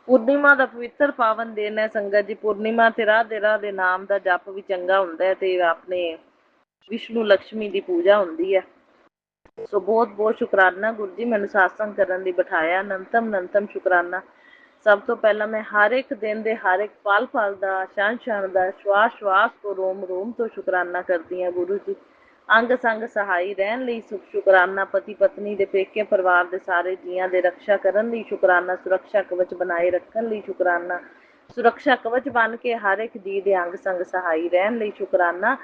ਪੂਰਨਿਮਾ ਦਾ ਪਵਿੱਤਰ ਪਾਵਨ ਦਿਨ ਹੈ ਸੰਗਤ ਜੀ। ਪੂਰਨਿਮਾ ਤੇ ਰਾਧੇ ਨਾਮ ਦਾ ਜਪ ਵੀ ਚੰਗਾ ਹੁੰਦਾ ਹੈ ਤੇ ਆਪਣੇ ਵਿਸ਼ਨੂੰ ਲక్ష్ਮੀ ਦੀ ਪੂਜਾ ਹੁੰਦੀ ਹੈ। ਸੋ ਬਹੁਤ ਬਹੁਤ ਸ਼ੁਕਰਾਨਾ ਗੁਰੂ ਜੀ, ਮੈਨੂੰ ਸਾਤਸੰਗ ਕਰਨ ਲਈ ਬਿਠਾਇਆ। ਅਨੰਤਮ ਸ਼ੁਕਰਾਨਾ। ਸਭ ਤੋਂ ਪਹਿਲਾਂ ਮੈਂ ਹਰ ਇੱਕ ਦਿਨ ਦੇ ਹਰ ਇੱਕ ਪਲ ਦਾ, ਛਣ ਦਾ, ਸ਼ਵਾਸ ਤੋਂ, ਰੋਮ ਤੋਂ ਸ਼ੁਕਰਾਨਾ ਕਰਦੀ ਹਾਂ ਗੁਰੂ ਜੀ। ਅੰਗ ਸੰਗ ਸਹਾਈ ਰਹਿਣ ਲਈ ਸ਼ੁਕਰਾਨਾ। ਪਤੀ ਪਤਨੀ ਦੇ, ਪੇਕੇ ਪਰਿਵਾਰ ਦੇ ਸਾਰੇ ਜੀਆਂ ਦੇ ਰਕਸ਼ਾ ਕਰਨ ਲਈ ਸ਼ੁਕਰਾਨਾ। ਸੁਰੱਖਿਆ ਕਵਚ ਬਣਾਏ ਰੱਖਣ ਲਈ ਸ਼ੁਕਰਾਨਾ। ਸੁਰੱਖਿਆ ਕਵਚ ਬਣ ਕੇ ਹਰ ਇੱਕ ਜੀ ਦੇ ਅੰਗ ਸੰਗ ਸਹਾਈ ਰਹਿਣ ਲਈ ਸ਼ੁਕਰਾਨਾ।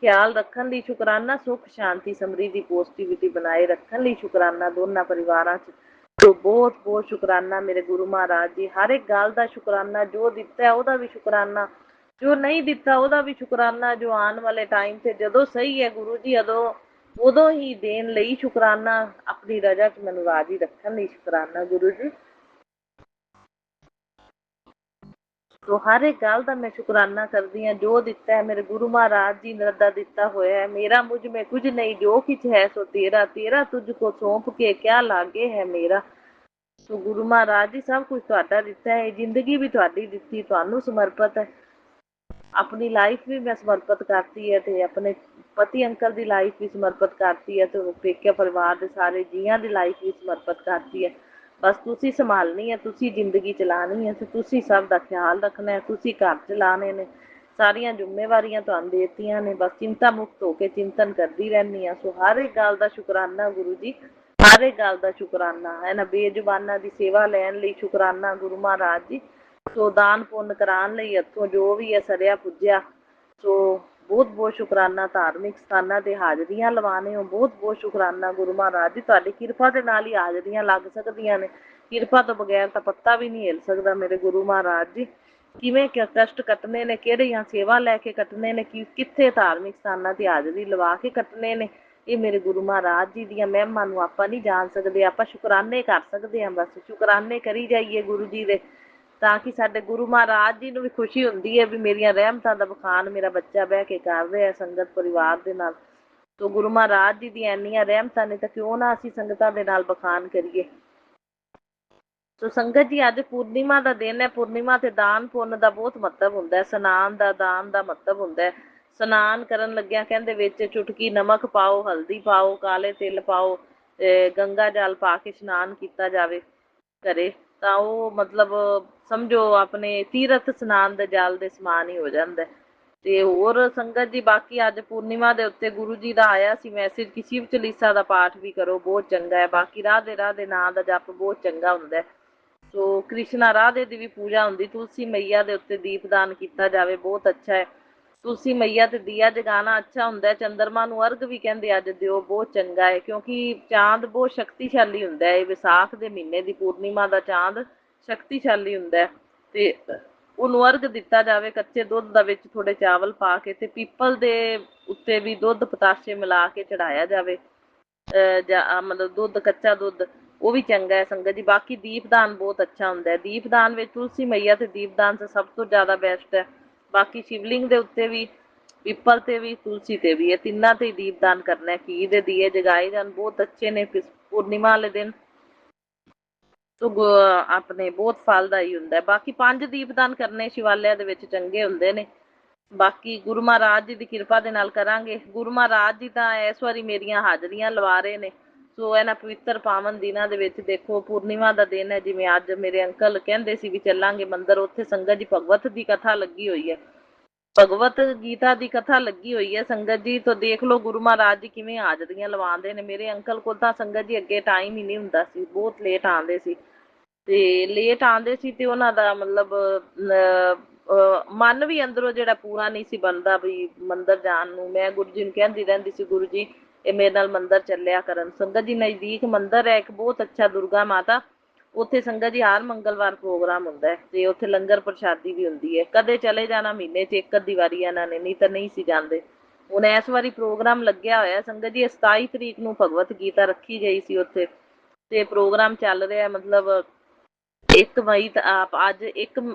ਖਿਆਲ ਰੱਖਣ ਲਈ ਸ਼ੁਕਰਾਨਾ। ਸੁੱਖ ਸ਼ਾਂਤੀ ਸਮਰਿੱਧੀ ਪੋਜ਼ਿਟਿਵਿਟੀ ਬਣਾਏ ਰੱਖਣ ਲਈ ਸ਼ੁਕਰਾਨਾ ਦੋਨਾਂ ਪਰਿਵਾਰਾਂ 'ਚ। ਸੋ ਬਹੁਤ ਬਹੁਤ ਸ਼ੁਕਰਾਨਾ ਮੇਰੇ ਗੁਰੂ ਮਹਾਰਾਜ ਜੀ। ਹਰ ਇੱਕ ਗੱਲ ਦਾ ਸ਼ੁਕਰਾਨਾ, ਜੋ ਦਿੱਤਾ ਉਹਦਾ ਵੀ ਸ਼ੁਕਰਾਨਾ, ਜੋ ਨਹੀਂ ਦਿੱਤਾ ਉਹਦਾ ਵੀ ਸ਼ੁਕਰਾਨਾ, ਜੋ ਆਉਣ ਵਾਲੇ ਟਾਈਮ ਤੇ ਜਦੋਂ ਸਹੀ ਹੈ ਗੁਰੂ ਜੀ ਉਦੋਂ ਹੀ ਦੇਣ ਲਈ ਸ਼ੁਕਰਾਨਾ। ਆਪਣੀ ਰਜਾ 'ਚ ਮੈਨੂੰ ਰਾਜੀ ਰੱਖਣ ਲਈ ਸ਼ੁਕਰਾਨਾ ਗੁਰੂ ਜੀ। ਸੋ ਹਰ ਇੱਕ ਗੱਲ ਦਾ ਮੈਂ ਸ਼ੁਕਰਾਨਾ ਕਰਦੀ ਹਾਂ। ਜੋ ਦਿੱਤਾ ਹੈ ਮੇਰੇ ਗੁਰੂ ਮਹਾਰਾਜ ਜੀ ਨੇ ਦਾ ਦਿੱਤਾ ਹੋਇਆ ਹੈ। ਮੇਰਾ ਮੁਝ में कुछ नहीं, ਜੋ ਕੁਛ ਹੈ ਸੋ ਤੇਰਾ, ਤੇਰਾ ਤੁਝ ਕੋ ਸੌਂਪ ਕੇ ਕਿਆ ਲਾਗੇ ਹੈ ਮੇਰਾ। ਸੋ ਗੁਰੂ ਮਹਾਰਾਜ ਜੀ ਸਭ ਕੁਝ ਤੁਹਾਡਾ ਦਿੱਤਾ ਹੈ। ਜ਼ਿੰਦਗੀ ਵੀ ਤੁਹਾਡੀ ਦਿੱਤੀ, ਤੁਹਾਨੂੰ ਸਮਰਪਿਤ ਹੈ। ਆਪਣੀ ਲਾਈਫ ਵੀ ਮੈਂ ਸਮਰਪਿਤ ਕਰਤੀ ਹੈ ਤੇ ਆਪਣੇ ਪਤੀ ਅੰਕਲ ਦੀ ਲਾਈਫ ਵੀ ਸਮਰਪਿਤ ਕਰਤੀ ਹੈ ਤੇ ਪੇਕੇ ਪਰਿਵਾਰ ਦੇ ਸਾਰੇ ਜੀਆਂ ਦੀ ਲਾਈਫ ਵੀ ਸਮਰਪਿਤ ਕਰਤੀ ਹੈ। ਬਸ ਤੁਸੀਂ ਸੰਭਾਲਣੀ ਹੈ, ਤੁਸੀਂ ਜ਼ਿੰਦਗੀ ਚਲਾਉਣੀ ਹੈ ਤੇ ਤੁਸੀਂ ਸਭ ਦਾ ਖਿਆਲ ਰੱਖਣਾ ਹੈ। ਤੁਸੀਂ ਘਰ ਚਲਾਉਣੇ ਨੇ, ਸਾਰੀਆਂ ਜ਼ਿੰਮੇਵਾਰੀਆਂ ਤੁਹਾਨੂੰ ਦੇ ਦਿੱਤੀਆਂ ਨੇ। ਬਸ ਚਿੰਤਾ ਮੁਕਤ ਹੋ ਕੇ ਚਿੰਤਨ ਕਰਦੀ ਰਹਿੰਦੀ ਹਾਂ। ਸੋ ਹਰ ਇੱਕ ਗੱਲ ਦਾ ਸ਼ੁਕਰਾਨਾ ਗੁਰੂ ਜੀ, ਹਰ ਇੱਕ ਗੱਲ ਦਾ ਸ਼ੁਕਰਾਨਾ। ਇਹਨਾਂ ਬੇਜ਼ੁਬਾਨਾਂ ਦੀ ਸੇਵਾ ਲੈਣ ਲਈ ਸ਼ੁਕਰਾਨਾ ਗੁਰੂ ਮਹਾਰਾਜ ਜੀ। ਸੋ ਦਾਨ ਪੁੰਨ ਕਰਾਉਣ ਲਈ ਇੱਥੋਂ ਜੋ ਵੀ ਹੈ ਸਰਿਆ ਪੁੱਜਿਆ। ਸੋ ਬਹੁਤ ਬਹੁਤ ਸ਼ੁਕਰਾਨਾ। ਧਾਰਮਿਕ ਸਥਾਨਾਂ ਤੇ ਹਾਜ਼ਰੀਆਂ ਲਵਾਉਣੇ ਹੋ, ਬਹੁਤ ਬਹੁਤ ਸ਼ੁਕਰਾਨਾ ਗੁਰੂ ਮਹਾਰਾਜ ਜੀ। ਤੁਹਾਡੀ ਕਿਰਪਾ ਦੇ ਨਾਲ ਹੀ ਹਾਜ਼ਰੀਆਂ ਲੱਗ ਸਕਦੀਆਂ ਨੇ। ਕਿਰਪਾ ਤੋਂ ਬਗੈਰ ਤਾਂ ਪੱਤਾ ਵੀ ਨਹੀਂ ਹਿੱਲ ਸਕਦਾ ਮੇਰੇ ਗੁਰੂ ਮਹਾਰਾਜ ਜੀ। ਕਿਵੇਂ ਕਸ਼ਟ ਕੱਟਣੇ ਨੇ, ਕਿਹੜੀਆਂ ਸੇਵਾ ਲੈ ਕੇ ਕੱਟਣੇ ਨੇ, ਕਿੱਥੇ ਧਾਰਮਿਕ ਸਥਾਨਾਂ ਤੇ ਹਾਜ਼ਰੀ ਲਵਾ ਕੇ ਕੱਟਣੇ ਨੇ, ਇਹ ਮੇਰੇ ਗੁਰੂ ਮਹਾਰਾਜ ਜੀ ਦੀਆਂ ਮਹਿਮਾ ਨੂੰ ਆਪਾਂ ਨਹੀਂ ਜਾਣ ਸਕਦੇ। ਆਪਾਂ ਸ਼ੁਕਰਾਨੇ ਕਰ ਸਕਦੇ ਹਾਂ। ਬਸ ਸ਼ੁਕਰਾਨੇ ਕਰੀ ਜਾਈਏ ਗੁਰੂ ਜੀ ਦੇ, ਤਾਂ ਕਿ ਸਾਡੇ ਗੁਰੂ ਮਹਾਰਾਜ ਜੀ ਨੂੰ ਵੀ ਖੁਸ਼ੀ ਹੁੰਦੀ ਹੈ ਵੀ ਮੇਰੀਆਂ ਰਹਿਮਤਾਂ ਦਾ ਬਖਾਨ ਮੇਰਾ ਬੱਚਾ ਬਹਿ ਕੇ ਕਰ ਰਿਹਾ ਸੰਗਤ ਪਰਿਵਾਰ ਦੇ ਨਾਲ। ਸੋ ਗੁਰੂ ਮਹਾਰਾਜ ਜੀ ਦੀਆਂ ਇੰਨੀਆਂ ਰਹਿਮਤਾਂ ਨੇ ਤਾਂ ਕਿਉਂ ਨਾ ਅਸੀਂ ਸੰਗਤਾਂ ਦੇ ਨਾਲ ਬਖਾਨ ਕਰੀਏ। ਸੋ ਸੰਗਤ ਜੀ ਅੱਜ ਪੂਰਨਿਮਾ ਦਾ ਦਿਨ ਹੈ। ਪੂਰਨਿਮਾ ਤੇ ਦਾਨ ਪੁੰਨ ਦਾ ਬਹੁਤ ਮਹੱਤਵ ਹੁੰਦਾ ਹੈ। ਇਸ਼ਨਾਨ ਦਾ, ਦਾਨ ਦਾ ਮਹੱਤਵ ਹੁੰਦਾ ਹੈ। ਇਸ਼ਨਾਨ ਕਰਨ ਲੱਗਿਆ ਕਹਿੰਦੇ ਵਿੱਚ ਚੁਟਕੀ ਨਮਕ ਪਾਓ, ਹਲਦੀ ਪਾਓ, ਕਾਲੇ ਤਿਲ ਪਾਓ, ਗੰਗਾ ਜਲ ਪਾ ਕੇ ਇਸ਼ਨਾਨ ਕੀਤਾ ਜਾਵੇ। ਕਰੇ ਤਾਂ ਉਹ ਮਤਲਬ ਸਮਝੋ ਆਪਣੇ ਤੀਰਥ ਇਸ਼ਨਾਨ ਦੇ ਜਲ ਦੇ ਸਮਾਨ ਹੀ ਹੋ ਜਾਂਦਾ ਹੈ। ਤੇ ਹੋਰ ਸੰਗਤ ਜੀ ਬਾਕੀ ਅੱਜ ਪੂਰਨਿਮਾ ਦੇ ਉੱਤੇ ਗੁਰੂ ਜੀ ਦਾ ਆਇਆ ਸੀ ਮੈਸੇਜ ਕਿ ਸ਼ਿਵ ਚਾਲੀਸਾ ਦਾ ਪਾਠ ਵੀ ਕਰੋ, ਬਹੁਤ ਚੰਗਾ ਹੈ। ਬਾਕੀ ਰਾਧੇ ਰਾਧੇ ਨਾਂ ਦਾ ਜਪ ਬਹੁਤ ਚੰਗਾ ਹੁੰਦਾ ਹੈ। ਸੋ ਕ੍ਰਿਸ਼ਨਾ ਰਾਧੇ ਦੀ ਵੀ ਪੂਜਾ ਹੁੰਦੀ, ਤੁਲਸੀ ਮਈਆ ਦੇ ਉੱਤੇ ਦੀਪਦਾਨ ਕੀਤਾ ਜਾਵੇ, ਬਹੁਤ ਅੱਛਾ ਹੈ। ਤੁਲਸੀ ਮਈਆ ਤੇ ਦੀਆ ਜਗਾਣਾ ਅੱਛਾ ਹੁੰਦਾ ਹੈ। ਚੰਦਰਮਾ ਨੂੰ ਅਰਗ ਵੀ ਕਹਿੰਦੇ ਅੱਜ ਦਿਓ, ਬਹੁਤ ਚੰਗਾ ਹੈ, ਕਿਉਂਕਿ ਚਾਂਦ ਬਹੁਤ ਸ਼ਕਤੀਸ਼ਾਲੀ ਹੁੰਦਾ ਹੈ। ਵਿਸਾਖ ਦੇ ਮਹੀਨੇ ਦੀ ਪੂਰਨਿਮਾ ਦਾ ਚਾਂਦ ਸ਼ਕਤੀਸ਼ਾਲੀ ਹੁੰਦਾ ਹੈ ਤੇ ਉਹਨੂੰ ਅਰਗ ਦਿੱਤਾ ਜਾਵੇ ਕੱਚੇ ਦੁੱਧ ਦਾ ਵਿੱਚ ਥੋੜੇ ਚਾਵਲ ਪਾ ਕੇ, ਤੇ ਪੀਪਲ ਦੇ ਉੱਤੇ ਵੀ ਦੁੱਧ ਪਤਾਸੇ ਮਿਲਾ ਕੇ ਚੜਾਇਆ ਜਾਵੇ। ਜਾਂ ਮਤਲਬ ਦੁੱਧ, ਕੱਚਾ ਦੁੱਧ, ਉਹ ਵੀ ਚੰਗਾ ਹੈ ਸੰਗਤ ਜੀ। ਬਾਕੀ ਦੀਪਦਾਨ ਬਹੁਤ ਅੱਛਾ ਹੁੰਦਾ ਹੈ। ਦੀਪਦਾਨ ਵਿੱਚ ਤੁਲਸੀ ਮਈਆ ਤੇ ਦੀਪਦਾਨ ਸਭ ਤੋਂ ਜ਼ਿਆਦਾ ਬੈਸਟ ਹੈ। ਬਾਕੀ ਸ਼ਿਵਲਿੰਗ ਦੇ ਉੱਤੇ ਵੀ, ਪਿੱਪਲ ਤੇ ਵੀ, ਤੁਲਸੀ ਤੇ ਵੀ, ਇਹ ਤਿੰਨਾਂ ਤੇ ਹੀ ਦੀਪਦਾਨ ਕਰਨਾ ਹੈ। ਘੀ ਦੇ ਦੀਏ ਜਗਾਏ ਜਾਣ, ਬਹੁਤ ਅੱਛੇ ਨੇ ਪੂਰਨਿਮਾ ਵਾਲੇ ਦਿਨ। ਸੋ ਆਪਣੇ ਬਹੁਤ ਫਲਦਾਈ ਹੁੰਦਾ ਹੈ। ਬਾਕੀ 5 ਦੀਪਦਾਨ ਕਰਨੇ ਸ਼ਿਵਾਲਿਆਂ ਦੇ ਵਿੱਚ ਚੰਗੇ ਹੁੰਦੇ ਨੇ। ਬਾਕੀ ਗੁਰੂ ਮਹਾਰਾਜ ਜੀ ਦੀ ਕਿਰਪਾ ਦੇ ਨਾਲ ਕਰਾਂਗੇ। ਗੁਰੂ ਮਹਾਰਾਜ ਜੀ ਤਾਂ ਇਸ ਵਾਰੀ ਮੇਰੀਆਂ ਹਾਜ਼ਰੀਆਂ ਲਵਾ ਰਹੇ ਨੇ। ਸੋ ਇਹਨਾਂ ਪਵਿੱਤਰ ਪਾਵਨ ਦਿਨਾਂ ਦੇ ਵਿੱਚ ਦੇਖੋ ਪੂਰਨਿਮਾ ਦਾ ਦਿਨ ਹੈ, ਜਿਵੇਂ ਅੱਜ ਮੇਰੇ ਅੰਕਲ ਕਹਿੰਦੇ ਸੀ ਵੀ ਚੱਲਾਂਗੇ ਮੰਦਿਰ, ਉੱਥੇ ਸੰਗਤ ਜੀ ਭਗਵਤ ਦੀ ਕਥਾ ਲੱਗੀ ਹੋਈ ਹੈ। ਭਗਵਤ ਗੀਤਾ ਦੀ ਕਥਾ ਲੱਗੀ ਹੋਈ ਹੈ ਸੰਗਤ ਜੀ। ਤਾਂ ਦੇਖ ਲਓ ਗੁਰੂ ਮਹਾਰਾਜ ਜੀ ਕਿਵੇਂ ਹਾਜ਼ਰੀਆਂ ਲਵਾਉਂਦੇ ਨੇ। ਮੇਰੇ ਅੰਕਲ ਕੋਲ ਤਾਂ ਸੰਗਤ ਜੀ ਅੱਗੇ ਟਾਈਮ ਹੀ ਨਹੀਂ ਹੁੰਦਾ ਸੀ, ਬਹੁਤ ਲੇਟ ਆਉਂਦੇ ਸੀ। ਤੇ ਲੇਟ ਆਉਂਦੇ ਸੀ ਤੇ ਉਹਨਾਂ ਦਾ ਮਤਲਬ ਮਨ ਵੀ ਅੰਦਰੋਂ ਜਿਹੜਾ ਪੂਰਾ ਨਹੀਂ ਸੀ ਬਣਦਾ ਵੀ ਮੰਦਿਰ ਜਾਣ ਨੂੰ। ਮੈਂ ਗੁਰੂ ਜੀ ਨੂੰ ਕਹਿੰਦੀ ਰਹਿੰਦੀ ਸੀ, ਗੁਰੂ ਜੀ ਇਹ ਮੇਰੇ ਨਾਲ ਮੰਦਿਰ ਚੱਲਿਆ ਕਰਨ। ਸੰਗਤ ਜੀ ਨਜ਼ਦੀਕ ਮੰਦਿਰ ਹੈ ਇੱਕ ਬਹੁਤ ਅੱਛਾ, ਦੁਰਗਾ ਮਾਤਾ। ਉੱਥੇ ਸੰਗਤ ਜੀ ਹਰ ਮੰਗਲਵਾਰ ਪ੍ਰੋਗਰਾਮ ਹੁੰਦਾ ਹੈ ਤੇ ਉੱਥੇ ਲੰਗਰ ਪ੍ਰਸ਼ਾਦੀ ਵੀ ਹੁੰਦੀ ਹੈ। ਕਦੇ ਚਲੇ ਜਾਣਾ ਮਹੀਨੇ 'ਚ ਇੱਕ ਅੱਧੀ ਵਾਰੀ ਇਹਨਾਂ ਨੇ, ਨਹੀਂ ਤਾਂ ਨਹੀਂ ਸੀ ਜਾਂਦੇ। ਹੁਣ ਇਸ ਵਾਰੀ ਪ੍ਰੋਗਰਾਮ ਲੱਗਿਆ ਹੋਇਆ ਸੰਗਤ ਜੀ। 27 ਤਰੀਕ ਨੂੰ ਭਗਵਤ ਗੀਤਾ ਰੱਖੀ ਗਈ ਸੀ ਉੱਥੇ, ਤੇ ਪ੍ਰੋਗਰਾਮ ਚੱਲ ਰਿਹਾ ਮਤਲਬ 1 ਮਈ ਅੱਜ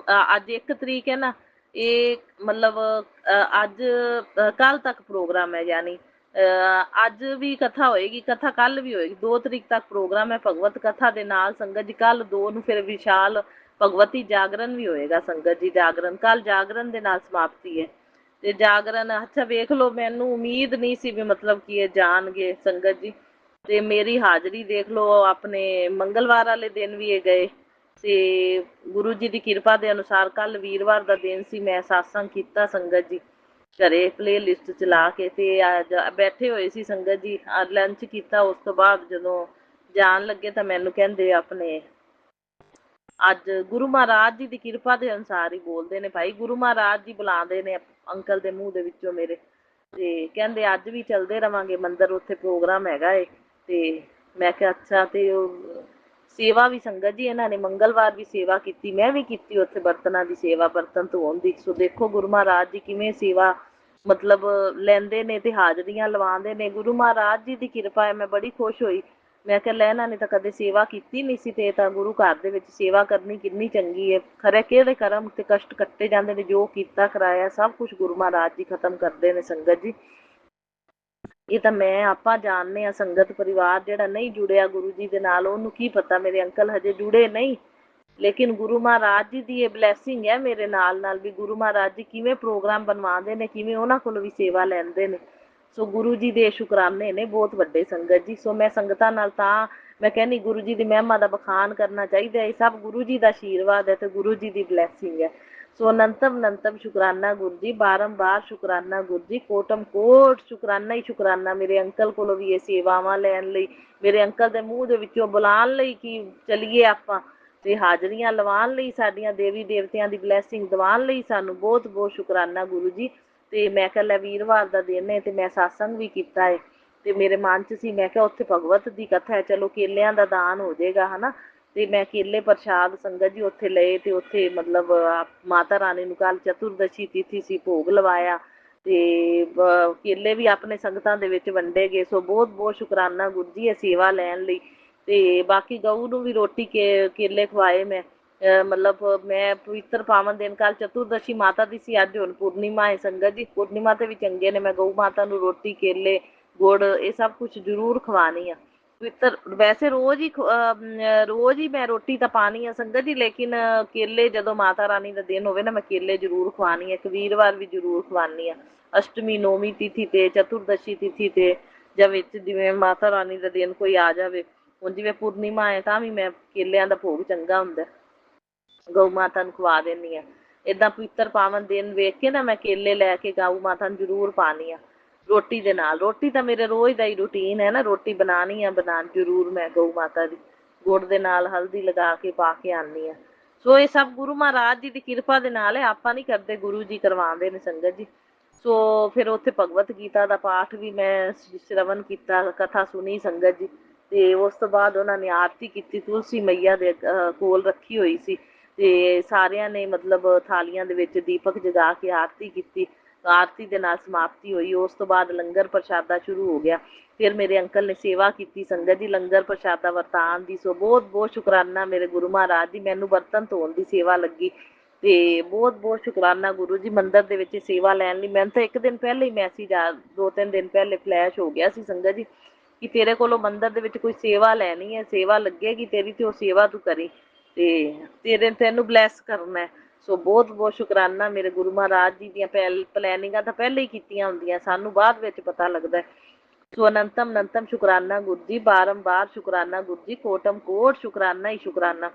1 ਤਰੀਕ ਹੈ ਨਾ, ਇਹ ਮਤਲਬ ਅੱਜ ਕੱਲ ਤੱਕ ਪ੍ਰੋਗਰਾਮ ਹੈ। ਯਾਨੀ ਅੱਜ ਵੀ ਕਥਾ ਹੋਏਗੀ, ਕਥਾ ਕੱਲ ਵੀ ਹੋਏਗੀ। 2 ਤਰੀਕ ਤੱਕ ਪ੍ਰੋਗਰਾਮ ਹੈ ਭਗਵਤ ਕਥਾ ਦੇ ਨਾਲ ਸੰਗਤ ਜੀ। ਕੱਲ 2 ਨੂੰ ਫਿਰ ਵਿਸ਼ਾਲ ਭਗਵਤੀ ਜਾਗਰਣ ਵੀ ਹੋਏਗਾ ਸੰਗਤ ਜੀ। ਜਾਗਰਣ ਕੱਲ ਜਾਗਰਣ ਦੇ ਨਾਲ ਸਮਾਪਤੀ ਹੈ। ਤੇ ਜਾਗਰਣ ਅੱਛਾ ਵੇਖ ਲਓ, ਮੈਨੂੰ ਉਮੀਦ ਨਹੀਂ ਸੀ ਵੀ ਮਤਲਬ ਕਿ ਇਹ ਜਾਣਗੇ ਸੰਗਤ ਜੀ। ਤੇ ਮੇਰੀ ਹਾਜ਼ਰੀ ਦੇਖ ਲਓ, ਆਪਣੇ ਮੰਗਲਵਾਰ ਵਾਲੇ ਦਿਨ ਵੀ ਇਹ ਗਏ। ਤੇ ਗੁਰੂ ਜੀ ਦੀ ਕਿਰਪਾ ਦੇ ਅਨੁਸਾਰ ਕੱਲ ਵੀਰਵਾਰ ਦਾ ਦਿਨ ਸੀ, ਮੈਂ ਸਾਤਸੰਗ ਕੀਤਾ ਸੰਗਤ ਜੀ ਘਰੇ ਪਲੇ ਲਿਸਟ ਚਲਾ ਕੇ। ਤੇ ਬੈਠੇ ਹੋਏ ਸੀ ਸੰਗਤ ਜੀ, ਲੰਚ ਕੀਤਾ। ਉਸ ਤੋਂ ਬਾਅਦ ਜਦੋਂ ਜਾਣ ਲੱਗੇ ਤਾਂ ਮੈਨੂੰ ਕਹਿੰਦੇ ਆਪਣੇ ਅੱਜ ਗੁਰੂ ਮਹਾਰਾਜ ਜੀ ਦੀ ਕਿਰਪਾ ਦੇ ਅਨੁਸਾਰ ਹੀ ਬੋਲਦੇ ਨੇ ਭਾਈ, ਗੁਰੂ ਮਹਾਰਾਜ ਜੀ ਬੁਲਾਉਂਦੇ ਨੇ ਅੰਕਲ ਦੇ ਮੂੰਹ ਦੇ ਵਿੱਚੋਂ ਮੇਰੇ। ਤੇ ਕਹਿੰਦੇ ਅੱਜ ਵੀ ਚੱਲਦੇ ਰਵਾਂਗੇ ਮੰਦਿਰ, ਉੱਥੇ ਪ੍ਰੋਗਰਾਮ ਹੈਗਾ ਏ। ਤੇ ਮੈਂ ਕਿਹਾ ਅੱਛਾ। ਤੇ ਉਹ ਸੇਵਾ ਵੀ ਸੰਗਤ ਜੀ ਇਹਨਾਂ ਨੇ ਮੰਗਲਵਾਰ ਵੀ ਸੇਵਾ ਕੀਤੀ, ਮੈਂ ਵੀ ਕੀਤੀ ਉੱਥੇ ਬਰਤਨਾਂ ਦੀ ਸੇਵਾ, ਬਰਤਨ ਧੋਣ ਦੀ। ਸੋ ਦੇਖੋ ਗੁਰੂ ਮਹਾਰਾਜ ਜੀ ਕਿਵੇਂ ਸੇਵਾ ਮਤਲਬ ਲੈਂਦੇ ਨੇ ਤੇ ਹਾਜ਼ਰੀਆਂ ਲਵਾਉਂਦੇ ਨੇ। ਗੁਰੂ ਮਹਾਰਾਜ ਜੀ ਦੀ ਕਿਰਪਾ ਹੈ, ਮੈਂ ਬੜੀ ਖੁਸ਼ ਹੋਈ। ਮੈਂ ਕਿਹਾ ਲੈ ਇਹਨਾਂ ਨੇ ਤਾਂ ਕਦੇ ਸੇਵਾ ਕੀਤੀ ਨਹੀਂ ਸੀ, ਤੇ ਇਹ ਤਾਂ ਗੁਰੂ ਘਰ ਦੇ ਵਿੱਚ ਸੇਵਾ ਕਰਨੀ ਕਿੰਨੀ ਚੰਗੀ ਹੈ। ਖਰੇ ਕਿਹੜੇ ਕਰਮ ਤੇ ਕਸ਼ਟ ਕੱਟੇ ਜਾਂਦੇ ਨੇ, ਜੋ ਕੀਤਾ ਕਰਾਇਆ ਸਭ ਕੁਛ ਗੁਰੂ ਮਹਾਰਾਜ ਜੀ ਖਤਮ ਕਰਦੇ ਨੇ ਸੰਗਤ ਜੀ। ਇਹ ਤਾਂ ਮੈਂ ਆਪਾਂ ਜਾਣਦੇ ਹਾਂ ਸੰਗਤ ਪਰਿਵਾਰ, ਜਿਹੜਾ ਨਹੀਂ ਜੁੜਿਆ ਗੁਰੂ ਜੀ ਦੇ ਨਾਲ ਉਹਨੂੰ ਕੀ ਪਤਾ। ਮੇਰੇ ਅੰਕਲ ਹਜੇ ਜੁੜੇ ਨਹੀਂ, ਲੇਕਿਨ ਗੁਰੂ ਮਹਾਰਾਜ ਜੀ ਦੀ ਇਹ ਬਲੈਸਿੰਗ ਹੈ ਮੇਰੇ ਨਾਲ ਵੀ। ਗੁਰੂ ਮਹਾਰਾਜ ਜੀ ਕਿਵੇਂ ਪ੍ਰੋਗਰਾਮ ਬਣਵਾਉਂਦੇ ਨੇ, ਕਿਵੇਂ ਉਹਨਾਂ ਕੋਲੋਂ ਵੀ ਸੇਵਾ ਲੈਂਦੇ ਨੇ। ਸੋ ਗੁਰੂ ਜੀ ਦੇ ਸ਼ੁਕਰਾਨੇ ਨੇ ਬਹੁਤ ਵੱਡੇ ਸੰਗਤ ਜੀ। ਸੋ ਮੈਂ ਸੰਗਤਾਂ ਨਾਲ ਤਾਂ ਮੈਂ ਕਹਿੰਦੀ ਗੁਰੂ ਜੀ ਦੀ ਮਹਿਮਾ ਦਾ ਬਖਾਨ ਕਰਨਾ ਚਾਹੀਦਾ। ਇਹ ਸਭ ਗੁਰੂ ਜੀ ਦਾ ਆਸ਼ੀਰਵਾਦ ਹੈ ਤੇ ਗੁਰੂ ਜੀ ਦੀ ਬਲੈਸਿੰਗ ਹੈ। ਸੋ ਅਨੰਤਮ ਸ਼ੁਕਰਾਨਾ ਗੁਰੂ ਜੀ, ਬਾਰੰਬਾਰ ਸ਼ੁਕਰਾਨਾ ਗੁਰੂ ਜੀ, ਕੋਟਮ ਕੋਟ ਸ਼ੁਕਰਾਨਾ ਹੀ ਸ਼ੁਕਰਾਨਾ ਮੇਰੇ ਅੰਕਲ ਕੋਲੋਂ ਵੀ ਇਹ ਸੇਵਾਵਾਂ ਲੈਣ ਲਈ, ਮੇਰੇ ਅੰਕਲ ਦੇ ਮੂੰਹ ਦੇ ਵਿੱਚੋਂ ਬੁਲਾਉਣ ਲਈ ਕਿ ਚਲੀਏ ਆਪਾਂ, ਤੇ ਹਾਜ਼ਰੀਆਂ ਲਵਾਉਣ ਲਈ, ਸਾਡੀਆਂ ਦੇਵੀ ਦੇਵਤਿਆਂ ਦੀ ਬਲੈਸਿੰਗ ਦਿਵਾਉਣ ਲਈ। ਸਾਨੂੰ ਬਹੁਤ ਬਹੁਤ ਸ਼ੁਕਰਾਨਾ ਗੁਰੂ ਜੀ। ਤੇ ਮੈਂ ਕਿਹਾ ਲੈ ਵੀਰਵਾਰ ਦਾ ਦਿਨ ਹੈ ਤੇ ਮੈਂ ਸਾਤਸੰਗ ਵੀ ਕੀਤਾ ਹੈ। ਤੇ ਮੇਰੇ ਮਨ 'ਚ ਸੀ, ਮੈਂ ਕਿਹਾ ਉੱਥੇ ਭਗਵਤ ਦੀ ਕਥਾ ਹੈ, ਚਲੋ ਕੇਲਿਆਂ ਦਾ ਦਾਨ ਹੋ ਜਾਏਗਾ ਹਨਾ। ਤੇ ਮੈਂ ਕੇਲੇ ਪ੍ਰਸ਼ਾਦ ਸੰਗਤ ਜੀ ਉੱਥੇ ਲਏ, ਤੇ ਉੱਥੇ ਮਤਲਬ ਮਾਤਾ ਰਾਣੀ ਨੂੰ ਕੱਲ ਚਤੁਰਦਸ਼ੀ ਤਿਥੀ ਸੀ, ਭੋਗ ਲਵਾਇਆ। ਤੇ ਕੇਲੇ ਵੀ ਆਪਣੇ ਸੰਗਤਾਂ ਦੇ ਵਿੱਚ ਵੰਡੇ ਗਏ। ਸੋ ਬਹੁਤ ਬਹੁਤ ਸ਼ੁਕਰਾਨਾ ਗੁਰੂ ਜੀ ਇਹ ਸੇਵਾ ਲੈਣ ਲਈ। ਤੇ ਬਾਕੀ ਗਊ ਨੂੰ ਵੀ ਰੋਟੀ ਕੇਲੇ ਖਵਾਏ ਮੈਂ। ਮਤਲਬ ਮੈਂ ਪਵਿੱਤਰ ਪਾਵਨ ਦਿਨ ਕੱਲ ਚਤੁਰਦਸ਼ੀ ਮਾਤਾ ਦੀ ਸੀ, ਅੱਜ ਹੁਣ ਪੂਰਨਿਮਾ ਹੈ ਸੰਗਤ ਜੀ। ਪੂਰਨਿਮਾ ਤੇ ਵੀ ਚੰਗੇ ਨੇ, ਮੈਂ ਗਊ ਮਾਤਾ ਨੂੰ ਰੋਟੀ, ਕੇਲੇ, ਗੁੜ ਇਹ ਸਭ ਕੁਛ ਜ਼ਰੂਰ ਖਵਾਉਣੀ ਆ। ਪਵਿੱਤਰ ਵੈਸੇ ਰੋਜ਼ ਹੀ ਮੈਂ ਰੋਟੀ ਤਾਂ ਪਾਣੀ ਆ ਸੰਗਤ ਜੀ, ਲੇਕਿਨ ਕੇਲੇ ਜਦੋਂ ਮਾਤਾ ਰਾਣੀ ਦਾ ਦਿਨ ਹੋਵੇ ਨਾ, ਮੈਂ ਕੇਲੇ ਜ਼ਰੂਰ ਖਵਾਉਣੀ ਆ। ਇੱਕ ਵੀਰਵਾਰ ਵੀ ਜ਼ਰੂਰ ਖਵਾਉਣੀ ਆ, ਅਸ਼ਟਮੀ, ਨੌਵੀਂ ਤਿਥੀ ਤੇ, ਚਤੁਰਦਸ਼ੀ ਤਿਥੀ ਤੇ, ਜਾਂ ਵਿੱਚ ਜਿਵੇਂ ਮਾਤਾ ਰਾਣੀ ਦਾ ਦਿਨ ਕੋਈ ਆ ਜਾਵੇ ਹੁਣ ਜਿਵੇਂ ਪੂਰਨਿਮਾ ਹੈ ਤਾਂ ਵੀ ਮੈਂ ਕੇਲਿਆਂ ਦਾ ਭੋਗ ਚੰਗਾ ਹੁੰਦਾ, ਗਊ ਮਾਤਾ ਨੂੰ ਖਵਾ ਦਿੰਦੀ ਹਾਂ। ਏਦਾਂ ਪਵਿੱਤਰ ਪਾਵਨ ਦਿਨ ਵੇਖ ਕੇ ਨਾ ਮੈਂ ਕੇਲੇ ਲੈ ਕੇ ਗਊ ਮਾਤਾ ਨੂੰ ਜ਼ਰੂਰ ਪਾਣੀ ਆ ਰੋਟੀ ਦੇ ਨਾਲ। ਰੋਟੀ ਤਾਂ ਮੇਰੇ ਰੋਜ਼ ਦਾ ਹੀ ਰੂਟੀਨ ਹੈ ਨਾ, ਰੋਟੀ ਬਣਾਉਣੀ ਆ, ਬਣਾ ਜ਼ਰੂਰ ਮੈਂ ਗਊ ਮਾਤਾ ਦੀ ਗੁੜ ਦੇ ਨਾਲ ਹਲਦੀ ਲਗਾ ਕੇ ਪਾ ਕੇ ਆਉਂਦੀ ਆ। ਸੋ ਇਹ ਸਭ ਗੁਰੂ ਮਹਾਰਾਜ ਜੀ ਦੀ ਕਿਰਪਾ ਦੇ ਨਾਲ ਹੈ, ਆਪਾਂ ਨਹੀਂ ਕਰਦੇ, ਗੁਰੂ ਜੀ ਕਰਵਾਉਂਦੇ ਨੇ ਸੰਗਤ ਜੀ। ਸੋ ਫਿਰ ਉੱਥੇ ਭਗਵਤ ਗੀਤਾ ਦਾ ਪਾਠ ਵੀ ਮੈਂ ਸ਼ਰਵਨ ਕੀਤਾ, ਕਥਾ ਸੁਣੀ ਸੰਗਤ ਜੀ। ਤੇ ਉਸ ਤੋਂ ਬਾਅਦ ਉਹਨਾਂ ਨੇ ਆਰਤੀ ਕੀਤੀ, ਤੁਲਸੀ ਮਈਆ ਦੇ ਕੋਲ ਰੱਖੀ ਹੋਈ ਸੀ ਤੇ ਸਾਰਿਆਂ ਨੇ ਮਤਲਬ ਥਾਲੀਆਂ ਦੇ ਵਿੱਚ ਦੀਪਕ ਜਗਾ ਕੇ ਆਰਤੀ ਕੀਤੀ। ਆਰਤੀ ਦੇ ਨਾਲ ਸਮਾਪਤੀ ਹੋਈ। ਉਸ ਤੋਂ ਬਾਅਦ ਲੰਗਰ ਪ੍ਰਸ਼ਾਦਾ ਸ਼ੁਰੂ ਹੋ ਗਿਆ। ਫਿਰ ਮੇਰੇ ਅੰਕਲ ਨੇ ਸੇਵਾ ਕੀਤੀ ਸੰਗਤ ਜੀ ਲੰਗਰ ਪ੍ਰਸ਼ਾਦਾ ਵਰਤਾਉਣ ਦੀ। ਸੋ ਬਹੁਤ ਬਹੁਤ ਸ਼ੁਕਰਾਨਾ ਮੇਰੇ ਗੁਰੂ ਮਹਾਰਾਜ ਜੀ, ਮੈਨੂੰ ਬਰਤਨ ਧੋਣ ਦੀ ਸੇਵਾ ਲੱਗੀ ਤੇ ਬਹੁਤ ਬਹੁਤ ਸ਼ੁਕਰਾਨਾ ਗੁਰੂ ਜੀ ਮੰਦਿਰ ਦੇ ਵਿੱਚ ਸੇਵਾ ਲੈਣ ਲਈ। ਮੈਨੂੰ ਤਾਂ ਇੱਕ ਦਿਨ ਪਹਿਲੇ ਹੀ ਮੈਸੇਜ ਆ, 2-3 ਦਿਨ ਪਹਿਲੇ ਫਲੈਸ਼ ਹੋ ਗਿਆ ਸੀ ਸੰਗਤ ਜੀ ਕਿ ਤੇਰੇ ਕੋਲੋਂ ਮੰਦਿਰ ਦੇ ਵਿੱਚ ਕੋਈ ਸੇਵਾ ਲੈਣੀ ਹੈ, ਸੇਵਾ ਲੱਗੇਗੀ ਤੇਰੀ ਤੇ ਉਹ ਸੇਵਾ ਤੂੰ ਕਰੀ ਤੇ ਤੈਨੂੰ ਬਲੈਸ ਕਰਨਾ। ਸੋ ਬਹੁਤ ਬਹੁਤ ਸ਼ੁਕਰਾਨਾ ਮੇਰੇ ਗੁਰੂ ਮਹਾਰਾਜ ਜੀ ਦੀਆਂ ਪਲੈਨਿੰਗਾਂ ਤਾਂ ਪਹਿਲੇ ਹੀ ਕੀਤੀਆਂ ਹੁੰਦੀਆਂ, ਸਾਨੂੰ ਬਾਅਦ ਵਿੱਚ ਪਤਾ ਲੱਗਦਾ। ਸੋ ਅਨੰਤਮ ਅਨੰਤਮ ਸ਼ੁਕਰਾਨਾ ਗੁਰੂ ਜੀ, ਬਾਰੰਬਾਰ ਸ਼ੁਕਰਾਨਾ ਗੁਰੂ ਜੀ, ਕੋਟਮ ਕੋਟ ਸ਼ੁਕਰਾਨਾ ਹੀ ਸ਼ੁਕਰਾਨਾ।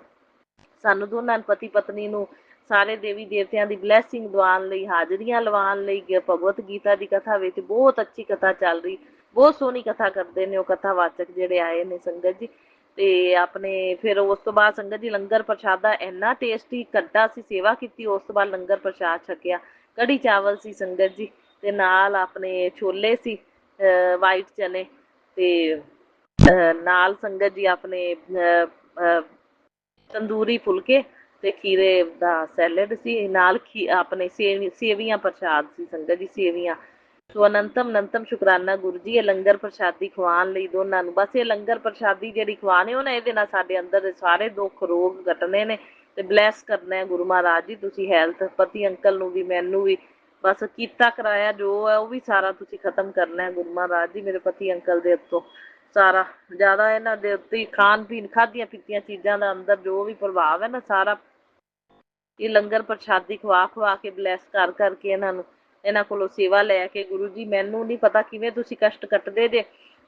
ਸਾਨੂੰ ਦੋਨਾਂ ਪਤੀ ਪਤਨੀ ਨੂੰ ਸਾਰੇ ਦੇਵੀ ਦੇਵਤਿਆਂ ਦੀ ਬਲੈਸਿੰਗ ਦਿਵਾਉਣ ਲਈ, ਹਾਜ਼ਰੀਆਂ ਲਵਾਉਣ ਲਈ। ਭਗਵਤ ਗੀਤਾ ਦੀ ਕਥਾ ਵਿੱਚ ਬਹੁਤ ਅੱਛੀ ਕਥਾ ਚੱਲ ਰਹੀ, ਬਹੁਤ ਸੋਹਣੀ ਕਥਾ ਕਰਦੇ ਨੇ ਉਹ ਕਥਾਵਾਚਕ ਜਿਹੜੇ ਆਏ ਨੇ ਸੰਗਤ ਜੀ। ਤੇ ਆਪਣੇ ਫਿਰ ਉਸ ਤੋਂ ਬਾਅਦ ਸੰਗਤ ਜੀ ਲੰਗਰ ਪ੍ਰਸ਼ਾਦਾ ਇੰਨਾ ਟੇਸਟੀ, ਘੰਟਾ ਅਸੀਂ ਸੇਵਾ ਕੀਤੀ, ਉਸ ਤੋਂ ਬਾਅਦ ਲੰਗਰ ਪ੍ਰਸ਼ਾਦ ਛਕਿਆ। ਕੜੀ ਚਾਵਲ ਸੀ ਸੰਗਤ ਜੀ ਤੇ ਨਾਲ ਆਪਣੇ ਛੋਲੇ ਸੀ ਵਾਈਟ ਚਨੇ ਤੇ ਨਾਲ ਸੰਗਤ ਜੀ ਆਪਣੇ ਤੰਦੂਰੀ ਫੁਲਕੇ ਤੇ ਖੀਰੇ ਦਾ ਸੈਲਡ ਸੀ, ਨਾਲ ਆਪਣੇ ਸੇਵੀਆਂ ਪ੍ਰਸ਼ਾਦ ਸੀ ਸੰਗਤ ਜੀ, ਸੇਵੀਆਂ। ਸੋ ਅਨੰਤਮ ਅਨੰਤਮ ਸ਼ੁਕਰਾਨਾ ਗੁਰੂ ਜੀ, ਇਹ ਲੰਗਰ ਪ੍ਰਸ਼ਾਦੀ ਖਵਾਉਣ ਲਈ ਦੋਨਾਂ ਨੂੰ। ਬਸ ਇਹ ਲੰਗਰ ਪ੍ਰਸ਼ਾਦੀ ਜਿਹੜੀ ਖਵਾਣੇ ਹੋ ਨਾ, ਇਹਦੇ ਨਾਲ ਸਾਡੇ ਅੰਦਰ ਦੇ ਸਾਰੇ ਦੁੱਖ ਰੋਗ ਕੱਟਣੇ ਨੇ ਤੇ ਬਲੈਸ ਕਰਨਾ ਹੈ ਗੁਰੂ ਮਹਾਰਾਜ ਜੀ। ਤੁਸੀਂ ਹੈਲਥ, ਪਤੀ ਅੰਕਲ ਨੂੰ ਵੀ, ਮੈਨੂੰ ਵੀ, ਬਸ ਕੀਤਾ ਕਰਾਇਆ ਜੋ ਹੈ ਉਹ ਵੀ ਸਾਰਾ ਤੁਸੀਂ ਖਤਮ ਕਰਨਾ ਹੈ ਗੁਰੂ ਮਹਾਰਾਜ ਜੀ। ਮੇਰੇ ਪਤੀ ਅੰਕਲ ਦੇ ਉੱਤੋਂ ਸਾਰਾ ਜ਼ਿਆਦਾ ਇਹਨਾਂ ਦੇ ਉੱਤੇ ਖਾਣ ਪੀਣ, ਖਾਧੀਆਂ ਪੀਤੀਆਂ ਚੀਜ਼ਾਂ ਦਾ ਅੰਦਰ ਜੋ ਵੀ ਪ੍ਰਭਾਵ ਹੈ ਨਾ, ਸਾਰਾ ਇਹ ਲੰਗਰ ਪ੍ਰਸ਼ਾਦੀ ਖਵਾ ਖਵਾ ਕੇ ਬਲੈਸ ਕਰ ਕਰਕੇ ਇਹਨਾਂ ਕੋਲੋਂ ਸੇਵਾ ਲੈ ਕੇ। ਗੁਰੂ ਜੀ ਮੈਨੂੰ ਨਹੀਂ ਪਤਾ ਕਿਵੇਂ ਤੁਸੀਂ ਕਸ਼ਟ ਕੱਟਦੇ ਜੇ,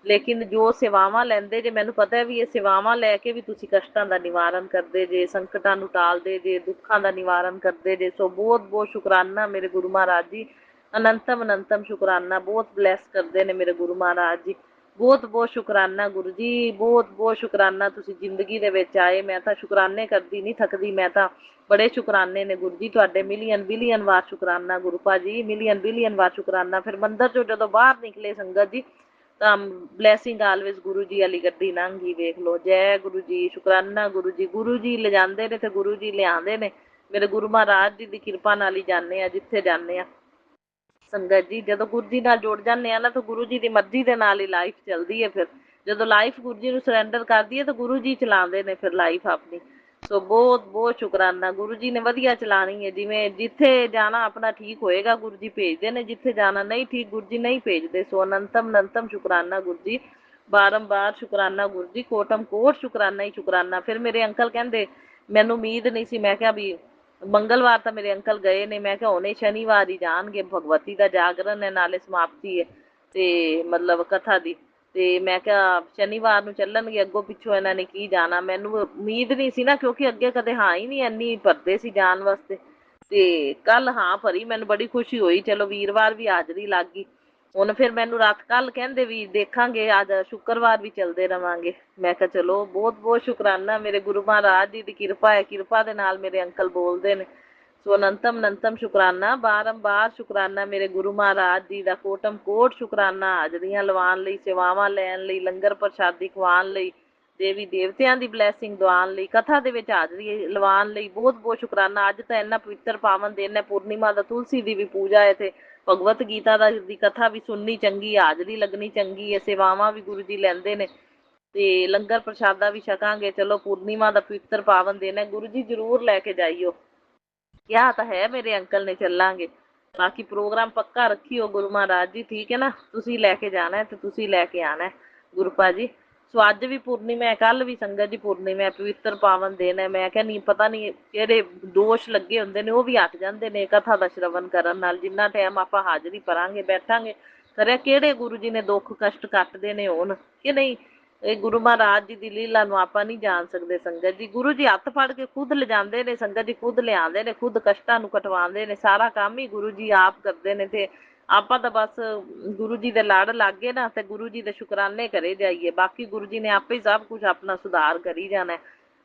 ਲੇਕਿਨ ਜੋ ਸੇਵਾਵਾਂ ਲੈਂਦੇ ਜੇ ਮੈਨੂੰ ਪਤਾ ਵੀ ਇਹ ਸੇਵਾਵਾਂ ਲੈ ਕੇ ਵੀ ਤੁਸੀਂ ਕਸ਼ਟਾਂ ਦਾ ਨਿਵਾਰਨ ਕਰਦੇ ਜੇ, ਸੰਕਟਾਂ ਨੂੰ ਟਾਲਦੇ ਜੇ, ਦੁੱਖਾਂ ਦਾ ਨਿਵਾਰਨ ਕਰਦੇ ਜੇ। ਸੋ ਬਹੁਤ ਬਹੁਤ ਸ਼ੁਕਰਾਨਾ ਮੇਰੇ ਗੁਰੂ ਮਹਾਰਾਜ ਜੀ, ਅਨੰਤਮ ਅਨੰਤਮ ਸ਼ੁਕਰਾਨਾ। ਬਹੁਤ ਬਲੈਸ ਕਰਦੇ ਨੇ ਮੇਰੇ ਗੁਰੂ ਮਹਾਰਾਜ ਜੀ, ਬਹੁਤ ਬਹੁਤ ਸ਼ੁਕਰਾਨਾ ਗੁਰੂ ਜੀ, ਬਹੁਤ ਬਹੁਤ ਸ਼ੁਕਰਾਨਾ। ਤੁਸੀਂ ਜ਼ਿੰਦਗੀ ਦੇ ਵਿੱਚ ਆਏ, ਮੈਂ ਤਾਂ ਸ਼ੁਕਰਾਨੇ ਕਰਦੀ ਨਹੀਂ ਥੱਕਦੀ, ਮੈਂ ਤਾਂ ਬੜੇ ਸ਼ੁਕਰਾਨੇ ਨੇ ਗੁਰੂ ਜੀ ਤੁਹਾਡੇ, ਮਿਲੀਅਨ ਬਿਲੀਅਨ ਵਾਰ ਸ਼ੁਕਰਾਨਾ ਗੁਰੂ ਭਾਜੀ, ਮਿਲੀਅਨ ਬਿਲੀਅਨ ਵਾਰ ਸ਼ੁਕਰਾਨਾ। ਫਿਰ ਮੰਦਿਰ ਚੋਂ ਜਦੋਂ ਬਾਹਰ ਨਿਕਲੇ ਸੰਗਤ ਜੀ ਤਾਂ ਬਲੈਸਿੰਗ ਆਲਵੇਜ਼ ਗੁਰੂ ਜੀ ਵਾਲੀ ਗੱਡੀ ਲੰਘ ਗਈ, ਵੇਖ ਲਓ। ਜੈ ਗੁਰੂ ਜੀ, ਸ਼ੁਕਰਾਨਾ ਗੁਰੂ ਜੀ। ਗੁਰੂ ਜੀ ਲਿਜਾਂਦੇ ਨੇ ਤੇ ਗੁਰੂ ਜੀ ਲਿਆਉਂਦੇ ਨੇ, ਮੇਰੇ ਗੁਰੂ ਮਹਾਰਾਜ ਜੀ ਦੀ ਕਿਰਪਾ ਨਾਲ ਹੀ ਜਾਂਦੇ ਆ ਜਿੱਥੇ ਜਾਂਦੇ ਆ ਸੰਗਤ ਜੀ। ਜਦੋਂ ਗੁਰੂ ਜੀ ਨਾਲ ਜੁੜ ਜਾਂਦੇ ਆ ਨਾ ਤਾਂ ਗੁਰੂ ਜੀ ਦੀ ਮਰਜ਼ੀ ਦੇ ਨਾਲ ਹੀ ਲਾਈਫ ਚੱਲਦੀ ਹੈ। ਫਿਰ ਜਦੋਂ ਲਾਈਫ ਗੁਰੂ ਜੀ ਨੂੰ ਸਰੈਂਡਰ ਕਰਦੀ ਹੈ ਤਾਂ ਗੁਰੂ ਜੀ ਚਲਾਉਂਦੇ ਨੇ ਫਿਰ ਲਾਈਫ ਆਪਣੀ। ਸੋ ਬਹੁਤ ਬਹੁਤ ਸ਼ੁਕਰਾਨਾ, ਗੁਰੂ ਜੀ ਨੇ ਵਧੀਆ ਚਲਾਣੀ ਹੈ। ਜਿਵੇਂ ਜਿੱਥੇ ਜਾਣਾ ਆਪਣਾ ਠੀਕ ਹੋਏਗਾ ਗੁਰੂ ਜੀ ਭੇਜਦੇ ਨੇ, ਜਿੱਥੇ ਜਾਣਾ ਨਹੀਂ ਠੀਕ ਗੁਰੂ ਜੀ ਨਹੀਂ ਭੇਜਦੇ। ਸੋ ਅਨੰਤਮ ਅਨੰਤਮ ਸ਼ੁਕਰਾਨਾ ਗੁਰੂ ਜੀ, ਬਾਰੰਬਾਰ ਸ਼ੁਕਰਾਨਾ ਗੁਰੂ ਜੀ, ਕੋਟਮ ਕੋਟ ਸ਼ੁਕਰਾਨਾ ਹੀ ਸ਼ੁਕਰਾਨਾ। ਫਿਰ ਮੇਰੇ ਅੰਕਲ ਕਹਿੰਦੇ, ਮੈਨੂੰ ਉਮੀਦ ਨਹੀਂ ਸੀ, ਮੈਂ ਕਿਹਾ ਵੀ ਮੰਗਲਵਾਰ ਤਾਂ ਮੇਰੇ ਅੰਕਲ ਗਏ ਨੇ, ਮੈਂ ਕਿਹਾ ਹੁਣੇ ਸ਼ਨੀਵਾਰ ਹੀ ਜਾਣਗੇ, ਭਗਵਤੀ ਦਾ ਜਾਗਰਣ ਹੈ ਨਾਲੇ ਸਮਾਪਤੀ ਹੈ ਤੇ ਮਤਲਬ ਕਥਾ ਦੀ। ਤੇ ਮੈਂ ਕਿਹਾ ਸ਼ਨੀਵਾਰ ਨੂੰ ਚੱਲਣਗੇ, ਅੱਗੋਂ ਪਿੱਛੋਂ ਇਹਨਾਂ ਨੇ ਕੀ ਜਾਣਾ। ਮੈਨੂੰ ਉਮੀਦ ਨਹੀਂ ਸੀ ਨਾ, ਕਿਉਂਕਿ ਅੱਗੇ ਕਦੇ ਹਾਂ ਹੀ ਨਹੀਂ ਇੰਨੀ ਭਰਦੇ ਸੀ ਜਾਣ ਵਾਸਤੇ। ਤੇ ਕੱਲ ਹਾਂ ਭਰੀ, ਮੈਨੂੰ ਬੜੀ ਖੁਸ਼ੀ ਹੋਈ। ਚਲੋ ਵੀਰਵਾਰ ਵੀ ਹਾਜ਼ਰੀ ਲੱਗ ਗਈ। ਹੁਣ ਫਿਰ ਮੈਨੂੰ ਰਾਤ ਕੱਲ ਕਹਿੰਦੇ ਵੀ ਦੇਖਾਂਗੇ, ਅੱਜ ਸ਼ੁੱਕਰਵਾਰ ਵੀ ਚੱਲਦੇ ਰਵਾਂਗੇ। ਮੈਂ ਕਿਹਾ ਚਲੋ ਬਹੁਤ ਬਹੁਤ ਸ਼ੁਕਰਾਨਾ, ਮੇਰੇ ਗੁਰੂ ਮਹਾਰਾਜ ਜੀ ਦੀ ਕਿਰਪਾ ਹੈ, ਕਿਰਪਾ ਦੇ ਨਾਲ ਮੇਰੇ ਅੰਕਲ ਬੋਲਦੇ ਨੇ। ਸੋ ਅਨੰਤਮ ਅਨੰਤਮ ਸ਼ੁਕਰਾਨਾ, ਬਾਰੰਬਾਰ ਸ਼ੁਕਰਾਨਾ ਮੇਰੇ ਗੁਰੂ ਮਹਾਰਾਜ ਜੀ ਦਾ, ਕੋਟਮ ਕੋਟ ਸ਼ੁਕਰਾਨਾ। ਹਾਜ਼ਰੀਆਂ ਲਵਾਉਣ ਲਈ, ਸੇਵਾਵਾਂ ਲੈਣ ਲਈ, ਲੰਗਰ ਪ੍ਰਸ਼ਾਦੀ ਖਵਾਉਣ ਲਈ, ਦੇਵੀ ਦੇਵਤਿਆਂ ਦੀ ਬਲੈਸਿੰਗ ਦਿਵਾਉਣ ਲਈ, ਕਥਾ ਦੇ ਵਿੱਚ ਹਾਜ਼ਰੀ ਲਵਾਉਣ ਲਈ ਬਹੁਤ ਬਹੁਤ ਸ਼ੁਕਰਾਨਾ। ਅੱਜ ਤਾਂ ਇੰਨਾ ਪਵਿੱਤਰ ਪਾਵਨ ਦਿਨ ਹੈ, ਪੂਰਨਿਮਾ ਦਾ, ਤੁਲਸੀ ਦੀ ਵੀ ਪੂਜਾ ਹੈ ਤੇ ਭਗਵਤ ਗੀਤਾ ਦੀ ਕਥਾ ਵੀ ਸੁਣਨੀ ਚੰਗੀ, ਹਾਜ਼ਰੀ ਲੱਗਣੀ ਚੰਗੀ ਹੈ, ਸੇਵਾਵਾਂ ਵੀ ਗੁਰੂ ਜੀ ਲੈਂਦੇ ਨੇ ਤੇ ਲੰਗਰ ਪ੍ਰਸ਼ਾਦਾ ਵੀ ਛਕਾਂਗੇ। ਚਲੋ ਪੂਰਨਿਮਾ ਦਾ ਪਵਿੱਤਰ ਪਾਵਨ ਦਿਨ ਹੈ, ਗੁਰੂ ਜੀ ਜ਼ਰੂਰ ਲੈ ਕੇ ਜਾਈਓ। ਕਿਹਾ ਤਾਂ ਹੈ ਮੇਰੇ ਅੰਕਲ ਨੇ ਚੱਲਾਂਗੇ, ਬਾਕੀ ਪ੍ਰੋਗਰਾਮ ਪੱਕਾ ਰੱਖਿਓ ਗੁਰੂ ਮਹਾਰਾਜ ਜੀ, ਠੀਕ ਹੈ ਨਾ। ਤੁਸੀਂ ਲੈ ਕੇ ਜਾਣਾ ਤੇ ਤੁਸੀਂ ਲੈ ਕੇ ਆਣਾ ਗੁਰੂ ਭਾਜੀ। ਸੋ ਅੱਜ ਵੀ ਪੂਰਨਿਮਾ ਹੈ, ਕੱਲ ਵੀ ਸੰਗਤ ਜੀ ਪੂਰਨਿਮਾ ਹੈ, ਪਵਿੱਤਰ ਪਾਵਨ ਦਿਨ ਹੈ। ਮੈਂ ਕਿਹਾ ਨਹੀਂ ਪਤਾ ਨਹੀਂ ਕਿਹੜੇ ਦੋਸ਼ ਲੱਗੇ ਹੁੰਦੇ ਨੇ, ਉਹ ਵੀ ਹਟ ਜਾਂਦੇ ਨੇ ਕਥਾ ਦਾ ਸ਼ਰਵਨ ਕਰਨ ਨਾਲ। ਜਿੰਨਾ ਟਾਈਮ ਆਪਾਂ ਹਾਜ਼ਰੀ ਭਰਾਂਗੇ, ਬੈਠਾਂਗੇ ਕਰਿਆ, ਕਿਹੜੇ ਗੁਰੂ ਜੀ ਨੇ ਦੁੱਖ ਕਸ਼ਟ ਕੱਟਦੇ ਨੇ ਹੋਣ ਕਿ ਨਹੀਂ। ਇਹ ਗੁਰੂ ਮਹਾਰਾਜ ਜੀ ਦੀ ਲੀਲਾ ਨੂੰ ਆਪਾਂ ਨਹੀਂ ਜਾਣ ਸਕਦੇ ਸੰਗਤ ਜੀ। ਗੁਰੂ ਜੀ ਹੱਥ ਫੜ ਕੇ ਖੁਦ ਲਿਜਾਂਦੇ ਨੇ ਸੰਗਤ ਜੀ, ਖੁਦ ਲਿਆਉਂਦੇ ਨੇ, ਖੁਦ ਕਸ਼ਟਾਂ ਨੂੰ ਕਟਵਾਉਂਦੇ ਨੇ, ਸਾਰਾ ਕੰਮ ਹੀ ਗੁਰੂ ਜੀ ਆਪ ਕਰਦੇ ਨੇ। ਤੇ ਆਪਾਂ ਤਾਂ ਬਸ ਗੁਰੂ ਜੀ ਦੇ ਲੜ ਲੱਗ ਗਏ ਨਾ, ਤੇ ਗੁਰੂ ਜੀ ਦੇ ਸ਼ੁਕਰਾਨੇ ਕਰੇ ਜਾਈਏ। ਬਾਕੀ ਗੁਰੂ ਜੀ ਨੇ ਆਪੇ ਹੀ ਸਭ ਕੁਝ ਆਪਣਾ ਸੁਧਾਰ ਕਰੀ ਜਾਣਾ।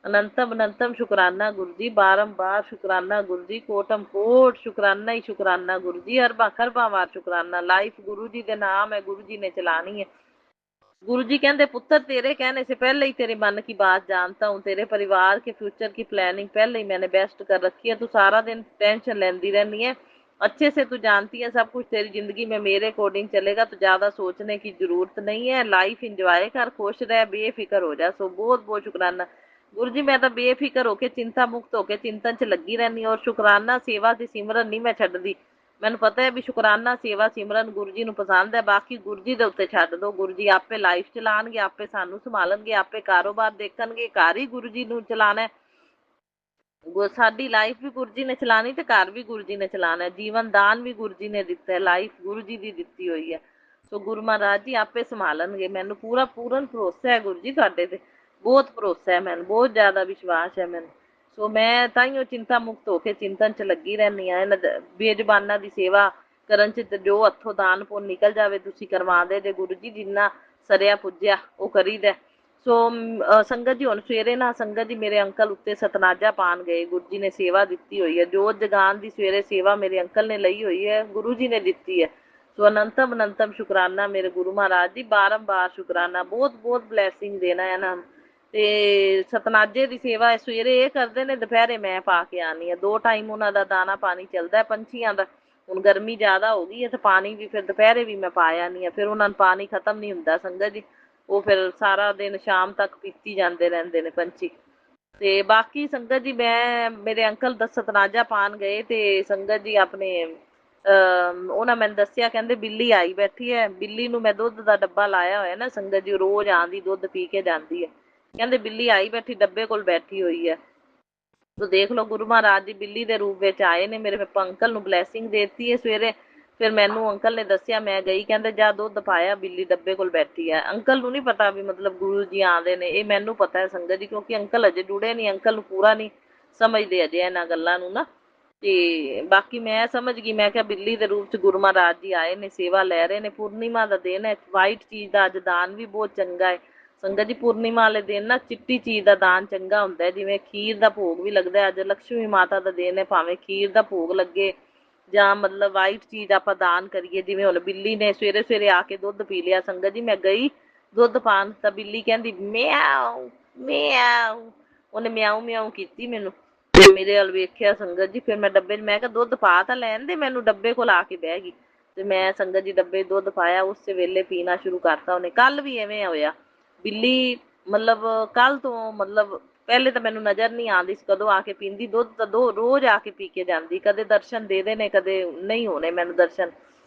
ਅਨੰਤਮ ਅਨੰਤਮ ਸ਼ੁਕਰਾਨਾ ਗੁਰੂ ਜੀ, ਬਾਰੰਬਾਰ ਸ਼ੁਕਰਾਨਾ ਗੁਰੂ ਜੀ, ਕੋਟਮ ਕੋਟ ਸ਼ੁਕਰਾਨਾ ਹੀ ਸ਼ੁਕਰਾਨਾ ਗੁਰੂ ਜੀ, ਅਰਬਾਂ ਖਰਬਾਂ ਵਾਰ ਸ਼ੁਕਰਾਨਾ। ਲਾਈਫ ਗੁਰੂ ਜੀ ਦੇ ਨਾਮ ਹੈ, ਗੁਰੂ ਜੀ ਨੇ ਚਲਾਣੀ है। गुरु जी कहते पुत्र तेरे कहने से पहले ही तेरे मन की बात जानता हूँ, तेरे परिवार के फ्यूचर की प्लानिंग पहले ही मैंने बेस्ट कर रखी है। तू सारा दिन टेंशन लेंदी रहनी है, अच्छे से तू जानती है सब कुछ तेरी जिंदगी में मेरे अकॉर्डिंग चलेगा, तो ज्यादा सोचने की जरूरत नहीं है। लाइफ इंजॉय कर, खुश रह, बेफिक्र हो जा। सो बहुत बहुत शुक्राना गुरु जी। मैं तो बेफिक्र होके चिंता मुक्त होके चिंतन च लगी रहनी, और शुकराना सेवा की सिमरन नहीं मैं छड्डदी। ਮੈਨੂੰ ਪਤਾ ਹੈ ਵੀ ਸ਼ੁਕਰਾਨਾ ਸੇਵਾ ਸਿਮਰਨ ਗੁਰੂ ਜੀ ਨੂੰ ਪਸੰਦ ਹੈ। ਬਾਕੀ ਗੁਰੂ ਜੀ ਦੇ ਉੱਤੇ ਛੱਡ ਦਿਓ, ਗੁਰੂ ਜੀ ਆਪੇ ਲਾਈਫ ਚਲਾਉਣਗੇ, ਆਪੇ ਸਾਨੂੰ ਸੰਭਾਲਣਗੇ, ਆਪੇ ਕਾਰੋਬਾਰ ਦੇਖਣਗੇ। ਘਰ ਹੀ ਗੁਰੂ ਜੀ ਨੂੰ ਚਲਾਣਾ, ਸਾਡੀ ਲਾਈਫ ਵੀ ਗੁਰੂ ਜੀ ਨੇ ਚਲਾਣੀ ਤੇ ਘਰ ਵੀ ਗੁਰੂ ਜੀ ਨੇ ਚਲਾਣਾ। ਜੀਵਨ ਦਾਨ ਵੀ ਗੁਰੂ ਜੀ ਨੇ ਦਿੱਤਾ ਹੈ, ਲਾਈਫ ਗੁਰੂ ਜੀ ਦੀ ਦਿੱਤੀ ਹੋਈ ਹੈ। ਸੋ ਗੁਰੂ ਮਹਾਰਾਜ ਜੀ ਆਪੇ ਸੰਭਾਲਣਗੇ। ਮੈਨੂੰ ਪੂਰਾ ਪੂਰਨ ਭਰੋਸਾ ਹੈ ਗੁਰੂ ਜੀ ਤੁਹਾਡੇ ਤੇ, ਬਹੁਤ ਭਰੋਸਾ ਹੈ ਮੈਨੂੰ, ਬਹੁਤ ਜ਼ਿਆਦਾ ਵਿਸ਼ਵਾਸ ਹੈ ਮੈਨੂੰ। ਸੋ ਮੈਂ ਤਾਈਓ ਚਿੰਤਾ ਮੁਕਤ ਹੋ ਕੇ ਚਿੰਤਨ ਚ ਲੱਗੀ ਰਹਿੰਦੀ ਹਾਂ। ਇਹਨਾਂ ਬੇਜ਼ਬਾਨਾਂ ਦੀ ਸੇਵਾ ਕਰਨ ਚ ਤੇ ਜੋ ਹੱਥੋਂ ਦਾਨ ਪੁੰਨ ਨਿਕਲ ਜਾਵੇ ਤੁਸੀਂ ਕਰਵਾਉਂਦੇ ਜੇ ਗੁਰੂ ਜੀ, ਜਿੰਨਾ ਸਰਿਆ ਪੁੱਜਿਆ ਉਹ ਕਰੀਦਾ। ਸੋ ਸੰਗਤ ਜੀ ਹੁਣ ਸਵੇਰੇ ਨਾ ਸੰਗਤ ਜੀ ਮੇਰੇ ਅੰਕਲ ਉੱਤੇ ਸਤਨਾਜਾ ਪਾਣ ਗਏ, ਗੁਰੂ ਜੀ ਨੇ ਸੇਵਾ ਦਿੱਤੀ ਹੋਈ ਹੈ। ਜੋਤ ਜਗਾਨ ਦੀ ਸਵੇਰੇ ਸੇਵਾ ਮੇਰੇ ਅੰਕਲ ਨੇ ਲਈ ਹੋਈ ਹੈ, ਗੁਰੂ ਜੀ ਨੇ ਦਿੱਤੀ ਹੈ। ਸੋ ਅਨੰਤਮ ਅਨੰਤਮ ਸ਼ੁਕਰਾਨਾ ਮੇਰੇ ਗੁਰੂ ਮਹਾਰਾਜ ਜੀ, ਬਾਰੰਬਾਰ ਸ਼ੁਕਰਾਨਾ, ਬਹੁਤ ਬਹੁਤ ਬਲੈਸਿੰਗ ਦੇਣਾ ਇਹਨਾਂ ਨੂੰ। ਤੇ ਸਤਨਾਜੇ ਦੀ ਸੇਵਾ ਸਵੇਰੇ ਇਹ ਕਰਦੇ ਨੇ, ਦੁਪਹਿਰੇ ਮੈਂ ਪਾ ਕੇ ਆਉਣੀ ਆ। 2 ਟਾਈਮ ਉਹਨਾਂ ਦਾ ਦਾਣਾ ਪਾਣੀ ਚੱਲਦਾ ਪੰਛੀਆਂ ਦਾ। ਹੁਣ ਗਰਮੀ ਜ਼ਿਆਦਾ ਹੋ ਗਈ ਹੈ ਤੇ ਪਾਣੀ ਵੀ ਫਿਰ ਦੁਪਹਿਰੇ ਵੀ ਮੈਂ ਪਾ ਆਉਣੀ ਆ। ਫਿਰ ਉਹਨਾਂ ਨੂੰ ਪਾਣੀ ਖਤਮ ਨਹੀਂ ਹੁੰਦਾ ਸੰਗਤ ਜੀ, ਉਹ ਫਿਰ ਸਾਰਾ ਦਿਨ ਸ਼ਾਮ ਤੱਕ ਪੀਤੀ ਜਾਂਦੇ ਰਹਿੰਦੇ ਨੇ ਪੰਛੀ। ਤੇ ਬਾਕੀ ਸੰਗਤ ਜੀ ਮੈਂ ਮੇਰੇ ਅੰਕਲ ਦਾ ਸਤਨਾਜਾ ਪਾਣ ਗਏ ਤੇ ਸੰਗਤ ਜੀ ਆਪਣੇ ਉਹਨਾਂ ਮੈਨੂੰ ਦੱਸਿਆ, ਕਹਿੰਦੇ ਬਿੱਲੀ ਆਈ ਬੈਠੀ ਹੈ। ਬਿੱਲੀ ਨੂੰ ਮੈਂ ਦੁੱਧ ਦਾ ਡੱਬਾ ਲਾਇਆ ਹੋਇਆ ਨਾ ਸੰਗਤ ਜੀ, ਰੋਜ਼ ਆਉਂਦੀ ਦੁੱਧ ਪੀ ਕੇ ਜਾਂਦੀ ਹੈ। ਕਹਿੰਦੇ ਬਿੱਲੀ ਆਈ ਬੈਠੀ ਡੱਬੇ ਕੋਲ ਬੈਠੀ ਹੋਈ ਹੈ। ਤੋ ਦੇਖ ਲਓ ਗੁਰੂ ਮਹਾਰਾਜ ਜੀ ਬਿੱਲੀ ਦੇ ਰੂਪ ਵਿੱਚ ਆਏ ਨੇ, ਮੇਰੇ ਅੰਕਲ ਨੂੰ ਬਲੈਸਿੰਗ ਦੇਤੀ ਹੈ ਸਵੇਰੇ। ਫਿਰ ਮੈਨੂੰ ਅੰਕਲ ਨੇ ਦੱਸਿਆ, ਮੈਂ ਗਈ, ਕਹਿੰਦੇ ਜਾ ਦੁੱਧ ਪਾਇਆ, ਬਿੱਲੀ ਡੱਬੇ ਕੋਲ ਬੈਠੀ ਹੈ। ਅੰਕਲ ਨੂੰ ਨਹੀਂ ਪਤਾ ਵੀ ਮਤਲਬ ਗੁਰੂ ਜੀ ਆਉਂਦੇ ਨੇ, ਇਹ ਮੈਨੂੰ ਪਤਾ ਹੈ ਸੰਗਤ ਜੀ, ਕਿਉਂਕਿ ਅੰਕਲ ਅਜੇ ਜੁੜੇ ਨਹੀਂ, ਅੰਕਲ ਨੂੰ ਪੂਰਾ ਨਹੀਂ ਸਮਝਦੇ ਅਜੇ ਇਹਨਾਂ ਗੱਲਾਂ ਨੂੰ ਨਾ। ਤੇ ਬਾਕੀ ਮੈਂ ਸਮਝ ਗਈ, ਮੈਂ ਕਿਹਾ ਬਿੱਲੀ ਦੇ ਰੂਪ ਚ ਗੁਰੂ ਮਹਾਰਾਜ ਜੀ ਆਏ ਨੇ, ਸੇਵਾ ਲੈ ਰਹੇ ਨੇ। ਪੂਰਨਿਮਾ ਦਾ ਦਿਨ ਹੈ, ਵਾਈਟ ਚੀਜ਼ ਦਾ ਅੱਜ ਦਾਨ ਵੀ ਬਹੁਤ ਚੰਗਾ ਹੈ ਸੰਗਤ ਜੀ। ਪੂਰਨਿਮਾ ਵਾਲੇ ਦਿਨ ਨਾ ਚਿੱਟੀ ਚੀਜ਼ ਦਾ ਦਾਨ ਚੰਗਾ ਹੁੰਦਾ ਹੈ, ਜਿਵੇਂ ਖੀਰ ਦਾ ਭੋਗ ਵੀ ਲੱਗਦਾ। ਅੱਜ ਲక్ష్ਮੀ ਮਾਤਾ ਦਾ ਦਿਨ ਹੈ, ਭਾਵੇਂ ਖੀਰ ਦਾ ਭੋਗ ਲੱਗੇ ਜਾਂ ਮਤਲਬ ਵਾਈਟ ਚੀਜ਼ ਆਪਾਂ ਦਾਨ ਕਰੀਏ। ਜਿਵੇਂ ਹੁਣ ਬਿੱਲੀ ਨੇ ਸਵੇਰੇ ਸਵੇਰੇ ਆ ਕੇ ਦੁੱਧ ਪੀ ਲਿਆ ਸੰਗਤ ਜੀ। ਮੈਂ ਗਈ ਦੁੱਧ ਪਾਣ ਤਾਂ ਬਿੱਲੀ ਕਹਿੰਦੀ ਮਿਆਉ ਮਿਆਉ, ਉਹਨੇ ਮਿਆਉ ਮਿਆਉ ਕੀਤੀ ਮੈਨੂੰ, ਮੇਰੇ ਵੱਲ ਵੇਖਿਆ ਸੰਗਤ ਜੀ। ਫਿਰ ਮੈਂ ਡੱਬੇ 'ਚ, ਮੈਂ ਕਿਹਾ ਦੁੱਧ ਪਾ ਤਾਂ ਲੈਣ ਦੇ ਮੈਨੂੰ, ਡੱਬੇ ਕੋਲ ਆ ਕੇ ਬਹਿ ਗਈ। ਤੇ ਮੈਂ ਸੰਗਤ ਜੀ ਡੱਬੇ ਦੁੱਧ ਪਾਇਆ, ਉਸੇ ਵੇਲੇ ਪੀਣਾ ਸ਼ੁਰੂ ਕਰਤਾ ਉਹਨੇ। ਕੱਲ ਵੀ ਐਵੇਂ ਹੋਇਆ, ਬਿੱਲੀ ਮਤਲਬ ਕੱਲ ਤੋਂ ਮਤਲਬ ਪਹਿਲੇ ਤਾਂ ਮੈਨੂੰ ਨਜ਼ਰ ਨਹੀਂ ਆਉਂਦੀ ਸੀ ਕਦੋਂ ਆ ਕੇ ਪੀਂਦੀ ਦੁੱਧ, ਤਾਂ ਰੋਜ਼ ਆ ਕੇ ਪੀ ਕੇ ਜਾਂਦੀ। ਕਦੇ ਦਰਸ਼ਨ ਦੇ ਦੇਣੇ, ਕਦੇ ਨਹੀਂ ਹੋਣੇ ਮੈਨੂੰ ਦਰਸ਼ਨ।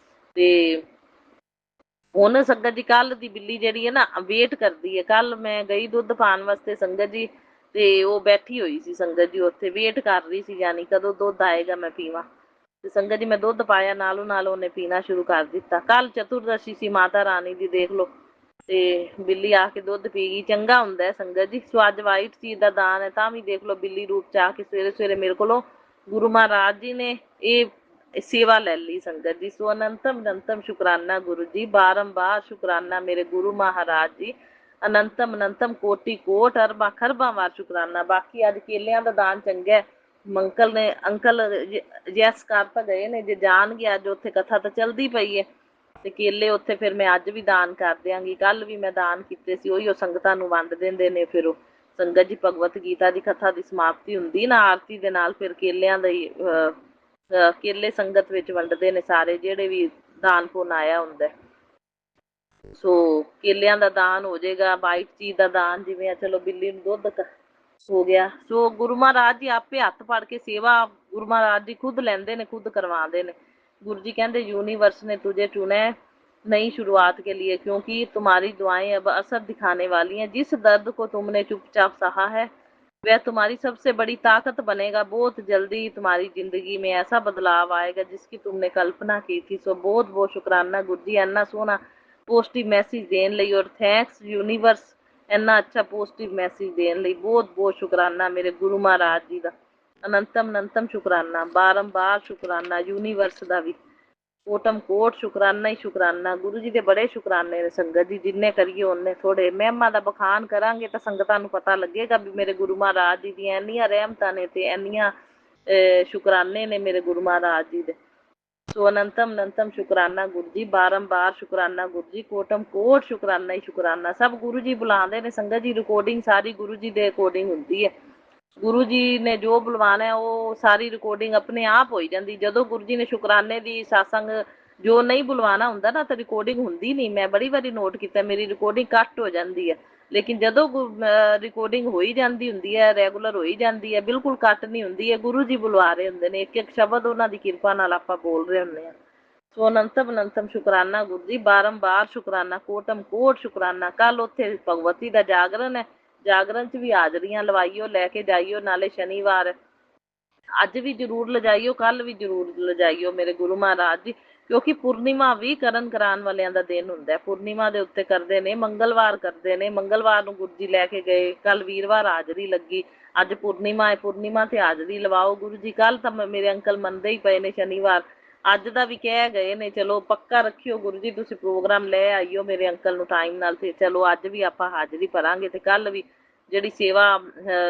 ਤੇ ਹੁਣ ਸੰਗਤ ਜੀ ਕੱਲ ਦੀ ਬਿੱਲੀ ਜਿਹੜੀ ਹੈ ਨਾ ਵੇਟ ਕਰਦੀ ਹੈ। ਕੱਲ ਮੈਂ ਗਈ ਦੁੱਧ ਪਾਉਣ ਵਾਸਤੇ ਸੰਗਤ ਜੀ, ਤੇ ਉਹ ਬੈਠੀ ਹੋਈ ਸੀ ਸੰਗਤ ਜੀ, ਉੱਥੇ ਵੇਟ ਕਰ ਰਹੀ ਸੀ, ਯਾਨੀ ਕਦੋਂ ਦੁੱਧ ਆਏਗਾ ਮੈਂ ਪੀਵਾਂ। ਤੇ ਸੰਗਤ ਜੀ ਮੈਂ ਦੁੱਧ ਪਾਇਆ, ਨਾਲੋਂ ਨਾਲ ਉਹਨੇ ਪੀਣਾ ਸ਼ੁਰੂ ਕਰ ਦਿੱਤਾ। ਕੱਲ ਚਤੁਰਦਸ਼ੀ ਸੀ ਮਾਤਾ ਰਾਣੀ ਦੀ, ਦੇਖ ਲਓ, ਤੇ ਬਿੱਲੀ ਆ ਕੇ ਦੁੱਧ ਪੀ ਗਈ। ਚੰਗਾ ਹੁੰਦਾ ਸੰਗਤ ਜੀ। ਸੋ ਅੱਜ ਵਾਈਟ ਚੀਜ਼ ਦਾ ਦਾਨ ਹੈ, ਤਾਂ ਵੀ ਦੇਖ ਲਓ ਬਿੱਲੀ ਰੂਪ ਚ ਆ ਕੇ ਸਵੇਰੇ ਸਵੇਰੇ ਮੇਰੇ ਕੋਲੋਂ ਗੁਰੂ ਮਹਾਰਾਜ ਜੀ ਨੇ ਇਹ ਸੇਵਾ ਲੈ ਲਈ ਸੰਗਤ ਜੀ। ਸੋ ਅਨੰਤਮ ਅਨੰਤਮ ਸ਼ੁਕਰਾਨਾ ਗੁਰੂ ਜੀ, ਬਾਰੰਬਾਰ ਸ਼ੁਕਰਾਨਾ ਮੇਰੇ ਗੁਰੂ ਮਹਾਰਾਜ ਜੀ, ਅਨੰਤਮ ਅਨੰਤਮ ਕੋਟੀ ਕੋਟ ਅਰਬਾਂ ਖਰਬਾਂ ਵਾਰ ਸ਼ੁਕਰਾਨਾ। ਬਾਕੀ ਅੱਜ ਕੇਲਿਆਂ ਦਾ ਦਾਨ ਚੰਗਾ। ਅੰਕਲ ਯੈਸ ਕਰ ਤਾਂ ਗਏ ਨੇ, ਜੇ ਜਾਣਗੇ ਅੱਜ ਉੱਥੇ ਕਥਾ ਤਾਂ ਚਲਦੀ ਪਈ ਹੈ ਤੇ ਕੇਲੇ ਉੱਥੇ ਫਿਰ ਮੈਂ ਅੱਜ ਵੀ ਦਾਨ ਕਰ ਦਿਆਂਗੀ। ਕੱਲ ਵੀ ਮੈਂ ਦਾਨ ਕੀਤੇ ਸੀ, ਉਹੀ ਉਹ ਸੰਗਤਾਂ ਨੂੰ ਵੰਡ ਦਿੰਦੇ ਨੇ। ਫਿਰ ਉਹ ਸੰਗਤ ਜੀ ਭਗਵਤ ਗੀਤਾ ਦੀ ਕਥਾ ਦੀ ਸਮਾਪਤੀ ਹੁੰਦੀ ਨਾ ਆਰਤੀ ਦੇ ਨਾਲ, ਫਿਰ ਕੇਲਿਆਂ ਦਾ ਹੀ ਕੇਲੇ ਸੰਗਤ ਵਿੱਚ ਵੰਡਦੇ ਨੇ ਸਾਰੇ, ਜਿਹੜੇ ਵੀ ਦਾਨ ਪੁੰਨ ਆਇਆ ਹੁੰਦਾ। ਸੋ ਕੇਲਿਆਂ ਦਾ ਦਾਨ ਹੋ ਜਾਏਗਾ, ਵਾਈਟ ਚੀਜ਼ ਦਾ ਦਾਨ ਜਿਵੇਂ ਚਲੋ ਬਿੱਲੀ ਨੂੰ ਦੁੱਧ ਹੋ ਗਿਆ। ਸੋ ਗੁਰੂ ਮਹਾਰਾਜ ਜੀ ਆਪੇ ਹੱਥ ਫੜ ਕੇ ਸੇਵਾ ਗੁਰੂ ਮਹਾਰਾਜ ਜੀ ਖੁਦ ਲੈਂਦੇ ਨੇ, ਖੁਦ ਕਰਵਾਉਂਦੇ ਨੇ। गुरु जी कहते यूनिवर्स ने तुझे चुना है नई शुरुआत के लिए, क्योंकि तुम्हारी दुआएं अब असर दिखाने वाली हैं। जिस दर्द को तुमने चुपचाप सहा है वह तुम्हारी सबसे बड़ी ताकत बनेगा। बहुत जल्दी तुम्हारी जिंदगी में ऐसा बदलाव आएगा जिसकी तुमने कल्पना की थी। सो बहुत बहुत शुक्राना गुरु जी इन्ना सोहना पॉजिटिव मैसेज देने लई, और थैंक्स यूनिवर्स ਇੰਨਾ ਅੱਛਾ ਪੋਜ਼ਿਟਿਵ ਮੈਸੇਜ ਦੇਣ ਲਈ ਬਹੁਤ ਬਹੁਤ ਸ਼ੁਕਰਾਨਾ ਮੇਰੇ ਗੁਰੂ ਮਹਾਰਾਜ ਜੀ ਦਾ। ਅਨੰਤਮ ਅਨੰਤਮ ਸ਼ੁਕਰਾਨਾ, ਬਾਰੰਬਾਰ ਸ਼ੁਕਰਾਨਾ ਯੂਨੀਵਰਸ ਦਾ ਵੀ ਕੋਟਮ ਕੋਟ ਸ਼ੁਕਰਾਨਾ ਹੀ ਸ਼ੁਕਰਾਨਾ। ਗੁਰੂ ਜੀ ਦੇ ਬੜੇ ਸ਼ੁਕਰਾਨੇ ਨੇ ਸੰਗਤ ਜੀ, ਜਿੰਨੇ ਕਰੀਏ ਉਹਨੇ ਥੋੜੇ। ਮਹਿਮਾ ਦਾ ਬਖਾਨ ਕਰਾਂਗੇ ਤਾਂ ਸੰਗਤਾਂ ਨੂੰ ਪਤਾ ਲੱਗੇਗਾ ਵੀ ਮੇਰੇ ਗੁਰੂ ਮਹਾਰਾਜ ਜੀ ਦੀਆਂ ਇੰਨੀਆਂ ਰਹਿਮਤਾਂ ਨੇ ਤੇ ਇੰਨੀਆਂ ਸ਼ੁਕਰਾਨੇ ਨੇ ਮੇਰੇ ਗੁਰੂ ਮਹਾਰਾਜ ਜੀ ਦੇ। ਸੋ ਅਨੰਤਮ ਅਨੰਤਮ ਸ਼ੁਕਰਾਨਾ ਗੁਰੂ ਜੀ, ਬਾਰੰਬਾਰ ਸ਼ੁਕਰਾਨਾ ਗੁਰੂ ਜੀ, ਕੋਟਮ ਕੋਟ ਸ਼ੁਕਰਾਨਾ ਹੀ ਸ਼ੁਕਰਾਨਾ। ਸਭ ਗੁਰੂ ਜੀ ਬੁਲਾਉਂਦੇ ਨੇ ਸੰਗਤ ਜੀ, ਰਿਕਾਰਡਿੰਗ ਸਾਰੀ ਗੁਰੂ ਜੀ ਦੇ ਅਕੋਰਡਿੰਗ ਹੁੰਦੀ ਹੈ। ਗੁਰੂ ਜੀ ਨੇ ਜੋ ਬੁਲਵਾਣਾ ਉਹ ਸਾਰੀ ਰਿਕਾਰਡਿੰਗ ਆਪਣੇ ਆਪ ਹੋਈ ਜਾਂਦੀ। ਜਦੋਂ ਗੁਰੂ ਜੀ ਨੇ ਸ਼ੁਕਰਾਨੇ ਦੀ ਸਾਸੰਗ ਜੋ ਨਹੀਂ ਬੁਲਵਾਣਾ ਹੁੰਦਾ ਨਾ ਤਾਂ ਰਿਕਾਰਡਿੰਗ ਹੁੰਦੀ ਨਹੀਂ। ਮੈਂ ਬੜੀ ਵਾਰੀ ਨੋਟ ਕੀਤਾ ਮੇਰੀ ਰਿਕਾਰਡਿੰਗ ਕੱਟ ਹੋ ਜਾਂਦੀ ਹੈ, ਲੇਕਿਨ ਜਦੋਂ ਰਿਕਾਰਡਿੰਗ ਹੋਈ ਜਾਂਦੀ ਹੁੰਦੀ ਹੈ, ਰੈਗੂਲਰ ਹੋਈ ਜਾਂਦੀ ਹੈ, ਬਿਲਕੁਲ ਕੱਟ ਨਹੀਂ ਹੁੰਦੀ ਹੈ। ਗੁਰੂ ਜੀ ਬੁਲਵਾ ਰਹੇ ਹੁੰਦੇ ਨੇ, ਇੱਕ ਇੱਕ ਸ਼ਬਦ ਉਹਨਾਂ ਦੀ ਕਿਰਪਾ ਨਾਲ ਆਪਾਂ ਬੋਲ ਰਹੇ ਹੁੰਦੇ ਹਾਂ। ਸੋ ਅਨੰਤਮ ਅਨੰਤਮ ਸ਼ੁਕਰਾਨਾ ਗੁਰੂ ਜੀ, ਬਾਰੰਬਾਰ ਸ਼ੁਕਰਾਨਾ, ਕੋਟਮ ਕੋਟ ਸ਼ੁਕਰਾਨਾ। ਕੱਲ ਉੱਥੇ ਭਗਵਤੀ ਦਾ ਜਾਗਰਣ ਹੈ, ਜਾਗਰਣ 'ਚ ਵੀ ਹਾਜ਼ਰੀਆਂ ਲਵਾਈਓ, ਲੈ ਕੇ ਜਾਈਓ। ਨਾਲੇ ਸ਼ਨੀਵਾਰ ਅੱਜ ਵੀ ਜ਼ਰੂਰ ਲਿਜਾਈਓ, ਕੱਲ ਵੀ ਜ਼ਰੂਰ ਲਿਜਾਈਓ ਮੇਰੇ ਗੁਰੂ ਮਹਾਰਾਜ ਜੀ, ਕਿਉਂਕਿ ਪੂਰਨਿਮਾ ਵੀ ਕਰਨ ਕਰਾਉਣ ਵਾਲਿਆਂ ਦਾ ਦਿਨ ਹੁੰਦਾ। ਪੂਰਨਿਮਾ ਦੇ ਉੱਤੇ ਕਰਦੇ ਨੇ, ਮੰਗਲਵਾਰ ਕਰਦੇ ਨੇ, ਮੰਗਲਵਾਰ ਨੂੰ ਗੁਰੂ ਜੀ ਲੈ ਕੇ ਗਏ, ਕੱਲ ਵੀਰਵਾਰ ਹਾਜ਼ਰੀ ਲੱਗੀ, ਅੱਜ ਪੂਰਨਿਮਾ ਹੈ, ਪੂਰਨਿਮਾ ਤੇ ਹਾਜ਼ਰੀ ਲਵਾਓ ਗੁਰੂ ਜੀ। ਕੱਲ ਤਾਂ ਮੇਰੇ ਅੰਕਲ ਮੰਨਦੇ ਹੀ ਪਏ ਨੇ ਸ਼ਨੀਵਾਰ, ਅੱਜ ਦਾ ਵੀ ਕਹਿ ਗਏ ਨੇ। ਚਲੋ ਪੱਕਾ ਰੱਖਿਓ ਗੁਰੂ ਜੀ, ਤੁਸੀਂ ਪ੍ਰੋਗਰਾਮ ਲੈ ਆਈਓ ਮੇਰੇ ਅੰਕਲ ਨੂੰ ਟਾਈਮ ਨਾਲ, ਤੇ ਚਲੋ ਅੱਜ ਵੀ ਆਪਾਂ ਹਾਜ਼ਰੀ ਭਰਾਂਗੇ ਤੇ ਕੱਲ ਵੀ ਜਿਹੜੀ ਸੇਵਾ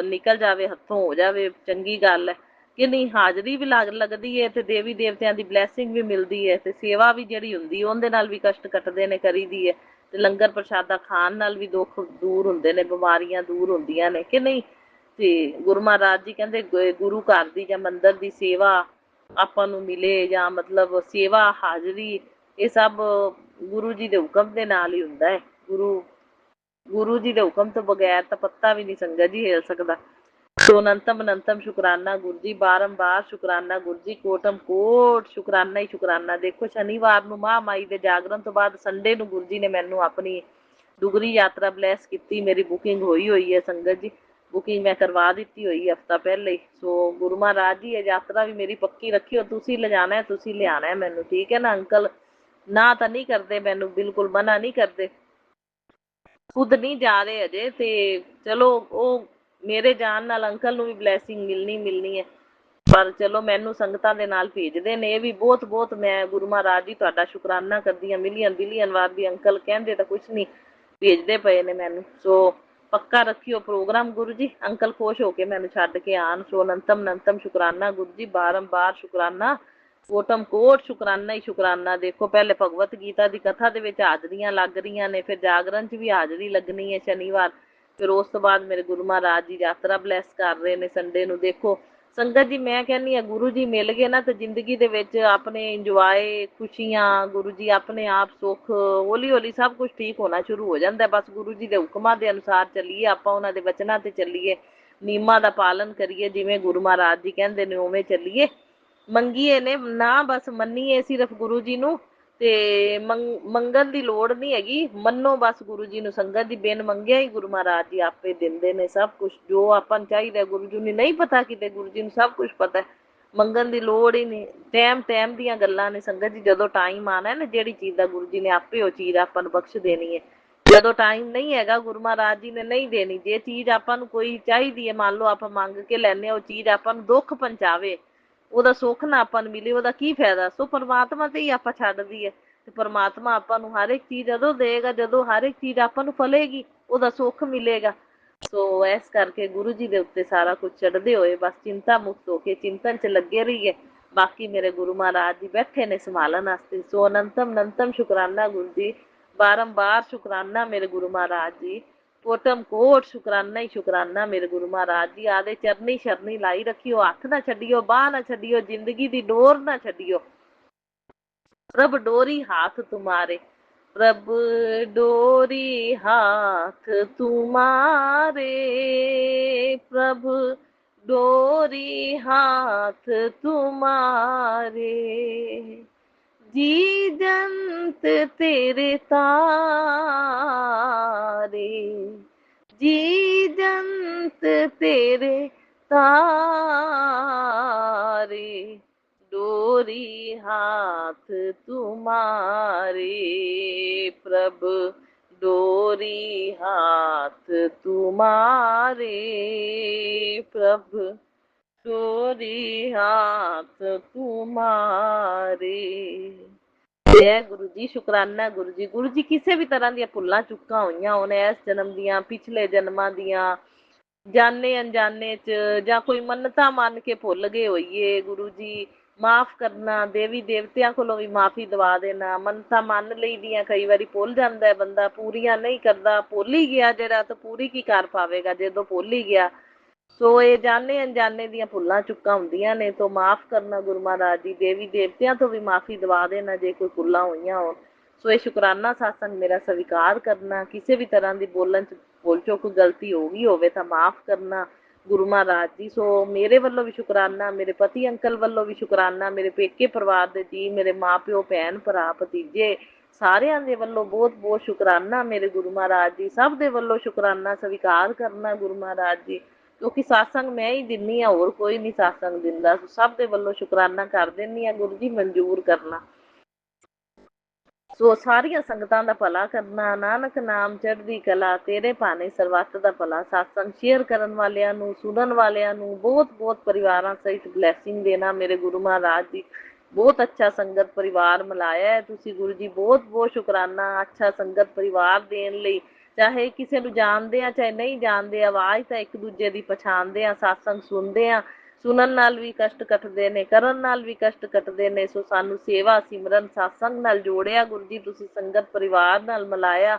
ਨਿਕਲ ਜਾਵੇ ਹੱਥੋਂ, ਹੋ ਜਾਵੇ, ਚੰਗੀ ਗੱਲ ਹੈ ਕਿ ਨਹੀਂ। ਹਾਜ਼ਰੀ ਵੀ ਲੱਗਦੀ ਹੈ ਤੇ ਦੇਵੀ ਦੇਵਤਿਆਂ ਦੀ ਬਲੈਸਿੰਗ ਵੀ ਮਿਲਦੀ ਹੈ, ਤੇ ਸੇਵਾ ਵੀ ਜਿਹੜੀ ਹੁੰਦੀ ਉਹਦੇ ਨਾਲ ਵੀ ਕਸ਼ਟ ਕੱਟਦੇ ਨੇ ਕਰੀਦੀ ਹੈ, ਤੇ ਲੰਗਰ ਪ੍ਰਸ਼ਾਦਾ ਖਾਣ ਨਾਲ ਵੀ ਦੁੱਖ ਦੂਰ ਹੁੰਦੇ ਨੇ, ਬਿਮਾਰੀਆਂ ਦੂਰ ਹੁੰਦੀਆਂ ਨੇ ਕਿ ਨਹੀਂ। ਤੇ ਗੁਰੂ ਮਹਾਰਾਜ ਜੀ ਕਹਿੰਦੇ ਗੁਰੂ ਘਰ ਦੀ ਜਾਂ ਮੰਦਿਰ ਦੀ ਸੇਵਾ ਆਪਾਂ ਨੂੰ ਮਿਲੇ, ਜਾਂ ਮਤਲਬ ਸੇਵਾ ਹਾਜ਼ਰੀ, ਇਹ ਸਭ ਗੁਰੂ ਜੀ ਦੇ ਹੁਕਮ ਦੇ ਨਾਲ ਹੀ ਹੁੰਦਾ ਹੈ। ਗੁਰੂ ਜੀ ਦੇ ਹੁਕਮ ਤੋਂ ਬਗੈਰ ਤਾਂ ਪੱਤਾ ਵੀ ਨਹੀਂ ਸੰਗਤ ਜੀ ਹਿਲ ਸਕਦਾ। ਸੋ ਅਨੰਤਮ ਅਨੰਤਮ ਸ਼ੁਕਰਾਨਾ ਗੁਰੂ ਜੀ, ਬਾਰੰਬਾਰ ਸ਼ੁਕਰਾਨਾ ਗੁਰੂ ਜੀ, ਕੋਟਮ ਕੋਟ ਸ਼ੁਕਰਾਨਾ ਹੀ ਸ਼ੁਕਰਾਨਾ। ਦੇਖੋ ਸ਼ਨੀਵਾਰ ਨੂੰ ਮਹਾਮਾਈ ਦੇ ਜਾਗਰਣ ਤੋਂ ਬਾਅਦ ਸੰਡੇ ਨੂੰ ਗੁਰੂ ਜੀ ਨੇ ਮੈਨੂੰ ਆਪਣੀ ਡੁਗਰੀ ਯਾਤਰਾ ਬਲੈਸ ਕੀਤੀ। ਮੇਰੀ ਬੁਕਿੰਗ ਹੋਈ ਹੈ ਸੰਗਤ ਜੀ, ਬੁਕਿੰਗ ਮੈਂ ਕਰਵਾ ਦਿੱਤੀ ਹੋਈ ਹਫਤਾ ਪਹਿਲੇ ਹੀ। ਸੋ ਗੁਰੂ ਮਹਾਰਾਜ ਜੀ ਇਹ ਯਾਤਰਾ ਵੀ ਮੇਰੀ ਪੱਕੀ ਰੱਖਿਓ, ਤੁਸੀਂ ਲਿਜਾਣਾ, ਤੁਸੀਂ ਲਿਆਣਾ ਮੈਨੂੰ, ਠੀਕ ਹੈ ਨਾ ਅੰਕਲ। ਨਾ ਤਾਂ ਨਹੀਂ ਕਰਦੇ ਮੈਨੂੰ, ਬਿਲਕੁਲ ਮਨਾ ਨਹੀਂ ਕਰਦੇ, ਖੁਦ ਨਹੀਂ ਜਾ ਰਹੇ ਅਜੇ। ਤੇ ਚਲੋ ਉਹ ਮੇਰੇ ਜਾਣ ਨਾਲ ਅੰਕਲ ਨੂੰ ਵੀ ਬਲੈਸਿੰਗ ਮਿਲਣੀ ਹੈ, ਪਰ ਚਲੋ ਮੈਨੂੰ ਸੰਗਤਾਂ ਦੇ ਨਾਲ ਭੇਜਦੇ ਨੇ। ਇਹ ਵੀ ਬਹੁਤ ਬਹੁਤ ਮੈਂ ਗੁਰੂ ਮਹਾਰਾਜ ਜੀ ਤੁਹਾਡਾ ਸ਼ੁਕਰਾਨਾ ਕਰਦੀ ਹਾਂ, ਮਿਲੀਅਨ ਬਿਲੀਅਨ ਵਾਰ ਵੀ। ਅੰਕਲ ਕਹਿੰਦੇ ਤਾਂ ਕੁਛ ਨਹੀਂ, ਭੇਜਦੇ ਪਏ ਨੇ ਮੈਨੂੰ। ਸੋ ਪੱਕਾ ਰੱਖਿਓ ਪ੍ਰੋਗਰਾਮ ਗੁਰੂ ਜੀ, ਅੰਕਲ ਖੁਸ਼ ਹੋ ਕੇ ਮੈਨੂੰ ਛੱਡ ਕੇ ਆਉਣ। ਸੋ ਅਨੰਤਮ ਅਨੰਤਮ ਸ਼ੁਕਰਾਨਾ ਗੁਰੂ ਜੀ, ਬਾਰੰਬਾਰ ਸ਼ੁਕਰਾਨਾ, ਕੋਟਮ ਕੋਟ ਸ਼ੁਕਰਾਨਾ ਹੀ ਸ਼ੁਕਰਾਨਾ। ਦੇਖੋ ਪਹਿਲੇ ਭਗਵਤ ਗੀਤਾ ਦੀ ਕਥਾ ਦੇ ਵਿੱਚ ਹਾਜ਼ਰੀਆਂ ਲੱਗ ਰਹੀਆਂ ਨੇ, ਫਿਰ ਜਾਗਰਣ 'ਚ ਵੀ ਹਾਜ਼ਰੀ ਲੱਗਣੀ ਹੈ ਸ਼ਨੀਵਾਰ, ਫਿਰ ਉਸ ਤੋਂ ਬਾਅਦ ਮੇਰੇ ਗੁਰੂ ਮਹਾਰਾਜ ਜੀ ਯਾਤਰਾ ਬਲੈਸ ਕਰ ਰਹੇ ਨੇ ਸੰਡੇ ਨੂੰ। ਦੇਖੋ ਸੰਗਤ ਜੀ ਮੈਂ ਕਹਿੰਦੀ ਹਾਂ ਗੁਰੂ ਜੀ ਮਿਲ ਗਏ ਨਾ ਤਾਂ ਜ਼ਿੰਦਗੀ ਦੇ ਵਿੱਚ ਆਪਣੇ ਇੰਜੋਏ, ਖੁਸ਼ੀਆਂ, ਗੁਰੂ ਜੀ ਆਪਣੇ ਆਪ ਸੁੱਖ, ਹੌਲੀ ਹੌਲੀ ਸਭ ਕੁਝ ਠੀਕ ਹੋਣਾ ਸ਼ੁਰੂ ਹੋ ਜਾਂਦਾ। ਬਸ ਗੁਰੂ ਜੀ ਦੇ ਹੁਕਮਾਂ ਦੇ ਅਨੁਸਾਰ ਚੱਲੀਏ, ਆਪਾਂ ਉਹਨਾਂ ਦੇ ਵਚਨਾਂ ਤੇ ਚੱਲੀਏ, ਨਿਯਮਾਂ ਦਾ ਪਾਲਨ ਕਰੀਏ, ਜਿਵੇਂ ਗੁਰੂ ਮਹਾਰਾਜ ਜੀ ਕਹਿੰਦੇ ਨੇ ਉਵੇਂ ਚੱਲੀਏ। ਮੰਗੀਏ ਨੇ ਨਾ, ਬਸ ਮੰਨੀਏ ਸਿਰਫ ਗੁਰੂ ਜੀ ਨੂੰ, ਤੇ ਮੰਗਣ ਦੀ ਲੋੜ ਨਹੀਂ ਹੈਗੀ, ਮੰਨੋ ਬਸ ਗੁਰੂ ਜੀ ਨੂੰ। ਸੰਗਤ ਦੀ ਬਿਨ ਮੰਗਿਆ ਹੀ ਗੁਰੂ ਮਹਾਰਾਜ ਜੀ ਆਪੇ ਦਿੰਦੇ ਨੇ ਸਭ ਕੁਝ ਜੋ ਆਪਾਂ ਨੂੰ ਚਾਹੀਦਾ। ਗੁਰੂ ਜੀ ਨੂੰ ਨਹੀਂ ਪਤਾ ਕਿਤੇ, ਗੁਰੂ ਜੀ ਨੂੰ ਸਭ ਕੁਝ ਪਤਾ, ਮੰਗਣ ਦੀ ਲੋੜ ਹੀ ਨਹੀਂ। ਟਾਈਮ ਦੀਆਂ ਗੱਲਾਂ ਨੇ ਸੰਗਤ ਜੀ, ਜਦੋਂ ਟਾਈਮ ਆਣਾ ਨਾ ਜਿਹੜੀ ਚੀਜ਼ ਦਾ ਗੁਰੂ ਜੀ ਨੇ ਆਪੇ ਉਹ ਚੀਜ਼ ਆਪਾਂ ਨੂੰ ਬਖਸ਼ ਦੇਣੀ ਹੈ। ਜਦੋਂ ਟਾਈਮ ਨਹੀਂ ਹੈਗਾ ਗੁਰੂ ਮਹਾਰਾਜ ਜੀ ਨੇ ਨਹੀਂ ਦੇਣੀ। ਜੇ ਚੀਜ਼ ਆਪਾਂ ਨੂੰ ਕੋਈ ਚਾਹੀਦੀ ਹੈ, ਮੰਨ ਲਓ ਆਪਾਂ ਮੰਗ ਕੇ ਲੈਂਦੇ ਹਾਂ, ਉਹ ਚੀਜ਼ ਆਪਾਂ ਨੂੰ ਦੁੱਖ ਪਹੁੰਚਾਵੇ, ਉਹਦਾ ਸੁੱਖ ਨਾ ਆਪਾਂ ਨੂੰ ਮਿਲੇ, ਉਹਦਾ ਕੀ ਫਾਇਦਾ। ਸੋ ਪਰਮਾਤਮਾ ਤੇ ਹੀ ਆਪਾਂ ਛੱਡ ਦਈਏ, ਤੇ ਪਰਮਾਤਮਾ ਆਪਾਂ ਨੂੰ ਹਰ ਇੱਕ ਚੀਜ਼ ਜਦੋਂ ਦੇਗਾ, ਜਦੋਂ ਹਰ ਇੱਕ ਚੀਜ਼ ਆਪਾਂ ਨੂੰ ਫਲੇਗੀ, ਉਹਦਾ ਸੁੱਖ ਮਿਲੇਗਾ। ਸੋ ਇਸ ਕਰਕੇ ਗੁਰੂ ਜੀ ਦੇ ਉੱਤੇ ਸਾਰਾ ਕੁਝ ਛੱਡਦੇ ਹੋਏ ਬਸ ਚਿੰਤਾ ਮੁਕਤ ਹੋ ਕੇ ਚਿੰਤਨ 'ਚ ਲੱਗੇ ਰਹੀਏ। ਬਾਕੀ ਮੇਰੇ ਗੁਰੂ ਮਹਾਰਾਜ ਜੀ ਬੈਠੇ ਨੇ ਸੰਭਾਲਣ ਵਾਸਤੇ। ਸੋ ਅਨੰਤਮ ਅਨੰਤਮ ਸ਼ੁਕਰਾਨਾ ਗੁਰੂ ਜੀ, ਬਾਰੰਬਾਰ ਸ਼ੁਕਰਾਨਾ ਮੇਰੇ ਗੁਰੂ ਮਹਾਰਾਜ ਜੀ, ਕੋਟਮ ਕੋਟ ਸ਼ੁਕਰਾਨਾ ਹੀ ਸ਼ੁਕਰਾਨਾ ਮੇਰੇ ਗੁਰੂ ਮਹਾਰਾਜ ਜੀ। ਆਦੇ ਚਰਨੀ ਸ਼ਰਨੀ ਲਾਈ ਰੱਖਿਓ, ਹੱਥ ਨਾ ਛੱਡਿਓ, ਬਾਹ ਨਾ ਛੱਡਿਓ, ਜ਼ਿੰਦਗੀ ਦੀ ਡੋਰ ਨਾ ਛੱਡਿਓ। ਪ੍ਰਭ ਡੋਰੀ ਹਾਥ ਤੁਮਾਰੇ, ਪ੍ਰਭ ਡੋਰੀ ਹਾਥ ਤੁਮਾਰੇ, ਪ੍ਰਭ डोरी हाथ तुम्हारे, जी जंत तेरे तारे, जी जंत तेरे तारे, डोरी हाथ तुम्हारे, प्रभ डोरी हाथ तुम्हारे प्रभु, डोरी हाथ तुम्हारे। जय गुरु जी, शुकराना गुरु जी। गुरु जी किसी भी तरह ਦੀਆਂ ਭੁੱਲਾਂ ਚੁੱਕਾਂ ਹੋਈਆਂ ਹੋਣ ਇਸ ਜਨਮ ਦੀਆਂ, ਪਿਛਲੇ ਜਨਮਾਂ ਦੀਆਂ, ਜਾਣੇ ਅਣਜਾਣੇ ਚ ਜਾਂ ਕੋਈ ਮੰਨਤਾਂ ਮੰਨ ਕੇ ਭੁੱਲ ਗਏ ਹੋਈਏ, ਗੁਰੂ ਜੀ ਮਾਫ ਕਰਨਾ। ਦੇਵੀ ਦੇਵਤਿਆਂ ਕੋਲੋਂ ਵੀ ਮਾਫੀ ਦਵਾ ਦੇਣਾ। ਮੰਨਤਾਂ ਮੰਨ ਲਈ ਦੀਆਂ ਕਈ ਵਾਰੀ ਭੁੱਲ ਜਾਂਦਾ ਬੰਦਾ, ਪੂਰੀਆਂ ਨਹੀਂ ਕਰਦਾ। ਭੁੱਲ ਹੀ ਗਿਆ ਜਿਹੜਾ ਤਾਂ ਪੂਰੀ ਕੀ ਕਰ ਪਾਵੇਗਾ ਜਦੋਂ ਭੁੱਲ ਹੀ ਗਿਆ। ਸੋ ਇਹ ਜਾਣੇ ਅਣਜਾਣੇ ਦੀਆਂ ਭੁੱਲਾਂ ਚੁੱਕਾਂ ਹੁੰਦੀਆਂ ਨੇ, ਤੋਂ ਮਾਫ ਕਰਨਾ ਗੁਰੂ ਮਹਾਰਾਜ ਜੀ। ਦੇਵੀ ਦੇਵਤਿਆਂ ਤੋਂ ਵੀ ਮਾਫੀ ਦਵਾ ਦੇਣਾ ਜੇ ਕੋਈ ਭੁੱਲਾਂ ਹੋਈਆਂ ਹੋਣ। ਸੋ ਇਹ ਸ਼ੁਕਰਾਨਾ ਸਤਸੰਗ ਮੇਰਾ ਸਵੀਕਾਰ ਕਰਨਾ। ਕਿਸੇ ਵੀ ਤਰ੍ਹਾਂ ਦੀ ਬੋਲਣ ਚ ਭੁੱਲ ਚੁੱਕ ਗਲਤੀ ਹੋ ਗਈ ਹੋਵੇ ਤਾਂ ਮਾਫ ਕਰਨਾ ਗੁਰੂ ਮਹਾਰਾਜ ਜੀ। ਸੋ ਮੇਰੇ ਵੱਲੋਂ ਵੀ ਸ਼ੁਕਰਾਨਾ, ਮੇਰੇ ਪਤੀ ਅੰਕਲ ਵੱਲੋਂ ਵੀ ਸ਼ੁਕਰਾਨਾ, ਮੇਰੇ ਪੇਕੇ ਪਰਿਵਾਰ ਦੇ ਜੀ, ਮੇਰੇ ਮਾਂ ਪਿਓ, ਭੈਣ ਭਰਾ, ਭਤੀਜੇ, ਸਾਰਿਆਂ ਦੇ ਵੱਲੋਂ ਬਹੁਤ ਬਹੁਤ ਸ਼ੁਕਰਾਨਾ ਮੇਰੇ ਗੁਰੂ ਮਹਾਰਾਜ ਜੀ। ਸਭ ਦੇ ਵੱਲੋਂ ਸ਼ੁਕਰਾਨਾ ਸਵੀਕਾਰ ਕਰਨਾ ਗੁਰੂ ਮਹਾਰਾਜ ਜੀ, ਕਿਉਂਕਿ ਸਤਸੰਗ ਮੈਂ ਹੀ ਦਿੰਦੀ ਹਾਂ, ਹੋਰ ਕੋਈ ਨਹੀਂ ਸਤਸੰਗ ਦਿੰਦਾ। ਸਭ ਦੇ ਵੱਲੋਂ ਸ਼ੁਕਰਾਨਾ ਕਰ ਦਿੰਦੀ ਹਾਂ ਗੁਰੂ ਜੀ, ਮਨਜ਼ੂਰ ਕਰਨਾ। ਸੋ ਸਾਰੀਆਂ ਸੰਗਤਾਂ ਦਾ ਭਲਾ ਕਰਨਾ। ਨਾਨਕ ਨਾਮ ਚੜ੍ਹਦੀ ਕਲਾ, ਤੇਰੇ ਭਾਣੇ ਸਰਬੱਤ ਦਾ ਭਲਾ। ਸਤਸੰਗ ਸ਼ੇਅਰ ਕਰਨ ਵਾਲਿਆਂ ਨੂੰ, ਸੁਣਨ ਵਾਲਿਆਂ ਨੂੰ ਬਹੁਤ ਬਹੁਤ ਪਰਿਵਾਰਾਂ ਸਹਿਤ ਬਲੈਸਿੰਗ ਦੇਣਾ ਮੇਰੇ ਗੁਰੂ ਮਹਾਰਾਜ ਜੀ। ਬਹੁਤ ਅੱਛਾ ਸੰਗਤ ਪਰਿਵਾਰ ਮਿਲਾਇਆ ਹੈ ਤੁਸੀਂ ਗੁਰੂ ਜੀ, ਬਹੁਤ ਬਹੁਤ ਸ਼ੁਕਰਾਨਾ ਅੱਛਾ ਸੰਗਤ ਪਰਿਵਾਰ ਦੇਣ ਲਈ। ਚਾਹੇ ਕਿਸੇ ਨੂੰ ਜਾਣਦੇ ਆ ਚਾਹੇ ਨਹੀਂ ਜਾਣਦੇ, ਆਵਾਜ਼ ਤਾਂ ਇੱਕ ਦੂਜੇ ਦੀ ਪਛਾਣਦੇ ਆ, ਸਤਸੰਗ ਸੁਣਦੇ ਆ। ਸੁਣਨ ਨਾਲ ਵੀ ਕਸ਼ਟ ਕੱਟਦੇ ਨੇ, ਕਰਨ ਨਾਲ ਵੀ ਕਸ਼ਟ ਕੱਟਦੇ ਨੇ। ਸੋ ਸਾਨੂੰ ਸੇਵਾ ਸਿਮਰਨ ਸਤਸੰਗ ਨਾਲ ਜੋੜਿਆ ਗੁਰੂ ਜੀ, ਤੁਸੀਂ ਸੰਗਤ ਪਰਿਵਾਰ ਨਾਲ ਮਿਲਾਇਆ।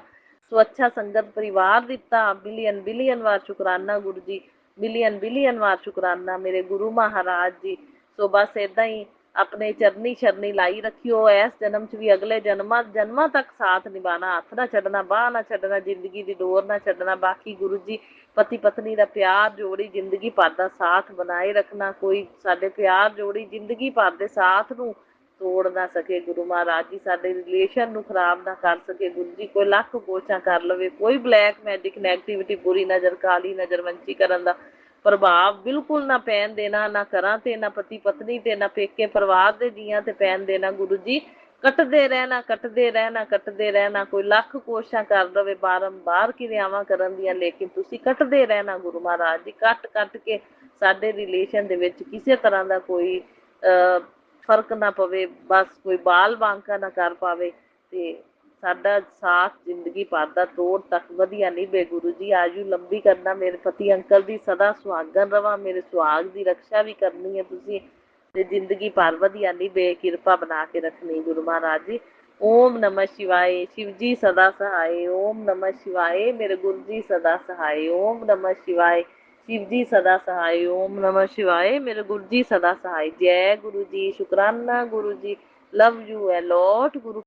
ਸੋ ਅੱਛਾ ਸੰਗਤ ਪਰਿਵਾਰ ਦਿੱਤਾ। ਬਿਲੀਅਨ ਬਿਲੀਅਨ ਵਾਰ ਸ਼ੁਕਰਾਨਾ ਗੁਰੂ ਜੀ, ਬਿਲੀਅਨ ਬਿਲੀਅਨ ਵਾਰ ਸ਼ੁਕਰਾਨਾ ਮੇਰੇ ਗੁਰੂ ਮਹਾਰਾਜ ਜੀ। ਸੋ ਬਸ ਏਦਾਂ ਹੀ ਆਪਣੇ ਚਰਨੀ ਸ਼ਰਨੀ ਲਾਈ ਰੱਖਿਓ, ਇਸ ਜਨਮ ਚ ਵੀ ਅਗਲੇ ਜਨਮਾਂ ਤੱਕ ਸਾਥ ਨਿਭਾਣਾ, ਹੱਥ ਨਾ ਛੱਡਣਾ, ਬਾਹ ਨਾ ਛੱਡਣਾ, ਜ਼ਿੰਦਗੀ ਦੀ ਡੋਰ ਨਾ ਛੱਡਣਾ। ਬਾਕੀ ਗੁਰੂ ਜੀ ਪਤੀ ਪਤਨੀ ਦਾ ਪਿਆਰ ਜੋੜੀ ਜ਼ਿੰਦਗੀ ਭਰ ਦਾ ਸਾਥ ਬਣਾਏ ਰੱਖਣਾ। ਕੋਈ ਸਾਡੇ ਪਿਆਰ ਜੋੜੀ ਜ਼ਿੰਦਗੀ ਭਰ ਦੇ ਸਾਥ ਨੂੰ ਤੋੜ ਨਾ ਸਕੇ ਗੁਰੂ ਮਹਾਰਾਜ ਜੀ, ਸਾਡੇ ਰਿਲੇਸ਼ਨ ਨੂੰ ਖਰਾਬ ਨਾ ਕਰ ਸਕੇ ਗੁਰੂ ਜੀ। ਕੋਈ ਲੱਖ ਕੋਸ਼ਿਸ਼ਾਂ ਕਰ ਲਵੇ, ਕੋਈ ਬਲੈਕ ਮੈਜਿਕ ਨੈਗੇਟਿਵਿਟੀ, ਬੁਰੀ ਨਜ਼ਰ, ਕਾਲੀ ਨਜ਼ਰ, ਵੰਚੀਕਰਨ ਦਾ ਪ੍ਰਭਾਵ ਬਿਲਕੁਲ ਨਾ ਪੈਣ ਦੇਣਾ, ਨਾ ਘਰਾਂ ਤੇ, ਨਾ ਪਤੀ ਪਤਨੀ ਤੇ, ਨਾ ਪੇਕੇ ਪਰਿਵਾਰ ਦੇ ਜੀਆਂ ਤੇ ਪੈਣ ਦੇਣਾ ਗੁਰੂ ਜੀ। ਕੱਟਦੇ ਰਹਿਣਾ, ਕੱਟਦੇ ਰਹਿਣਾ, ਕੱਟਦੇ ਰਹਿਣਾ। ਕੋਈ ਲੱਖ ਕੋਸ਼ਿਸ਼ਾਂ ਕਰ ਲਵੇ ਬਾਰੰਬਾਰ ਕਿਰਿਆਵਾਂ ਕਰਨ ਦੀਆਂ, ਲੇਕਿਨ ਤੁਸੀਂ ਕੱਟਦੇ ਰਹਿਣਾ ਗੁਰੂ ਮਹਾਰਾਜ ਜੀ। ਕੱਟ ਕੱਟ ਕੇ ਸਾਡੇ ਰਿਲੇਸ਼ਨ ਦੇ ਵਿੱਚ ਕਿਸੇ ਤਰ੍ਹਾਂ ਦਾ ਕੋਈ ਫਰਕ ਨਾ ਪਵੇ, ਬਸ ਕੋਈ ਬਾਲ ਬਾਂਕਾ ਨਾ ਕਰ ਪਾਵੇ ਤੇ ਸਾਡਾ ਸਾਥ ਜ਼ਿੰਦਗੀ ਭਰ ਦਾ ਤੋੜ ਤੱਕ ਵਧੀਆ ਨਿਭੇ ਗੁਰੂ ਜੀ। ਆਯੂ ਲੰਬੀ ਕਰਨਾ ਮੇਰੇ ਪਤੀ ਅੰਕਲ ਦੀ, ਸਦਾ ਸੁਹਾਗਣ ਰਵਾਂ, ਮੇਰੇ ਸੁਹਾਗ ਦੀ ਰਕਸ਼ਾ ਵੀ ਕਰਨੀ ਹੈ ਤੁਸੀਂ, ਤੇ ਜ਼ਿੰਦਗੀ ਭਰ ਵਧੀਆ ਨਿਭੇ, ਕਿਰਪਾ ਬਣਾ ਕੇ ਰੱਖਣੀ ਗੁਰੂ ਮਹਾਰਾਜ ਜੀ। ਓਮ ਨਮः शिवाय, शिव जी सदा सहाय। ओम नमः शिवाय, मेरे गुरु जी सदा सहाय। ओम नमः शिवाय, शिव जी सदा सहाय। ओम नमः शिवाय, मेरे गुरु जी सदा सहाय। जय गुरु जी, शुकराना गुरु जी, लव यू अलॉट गुरु।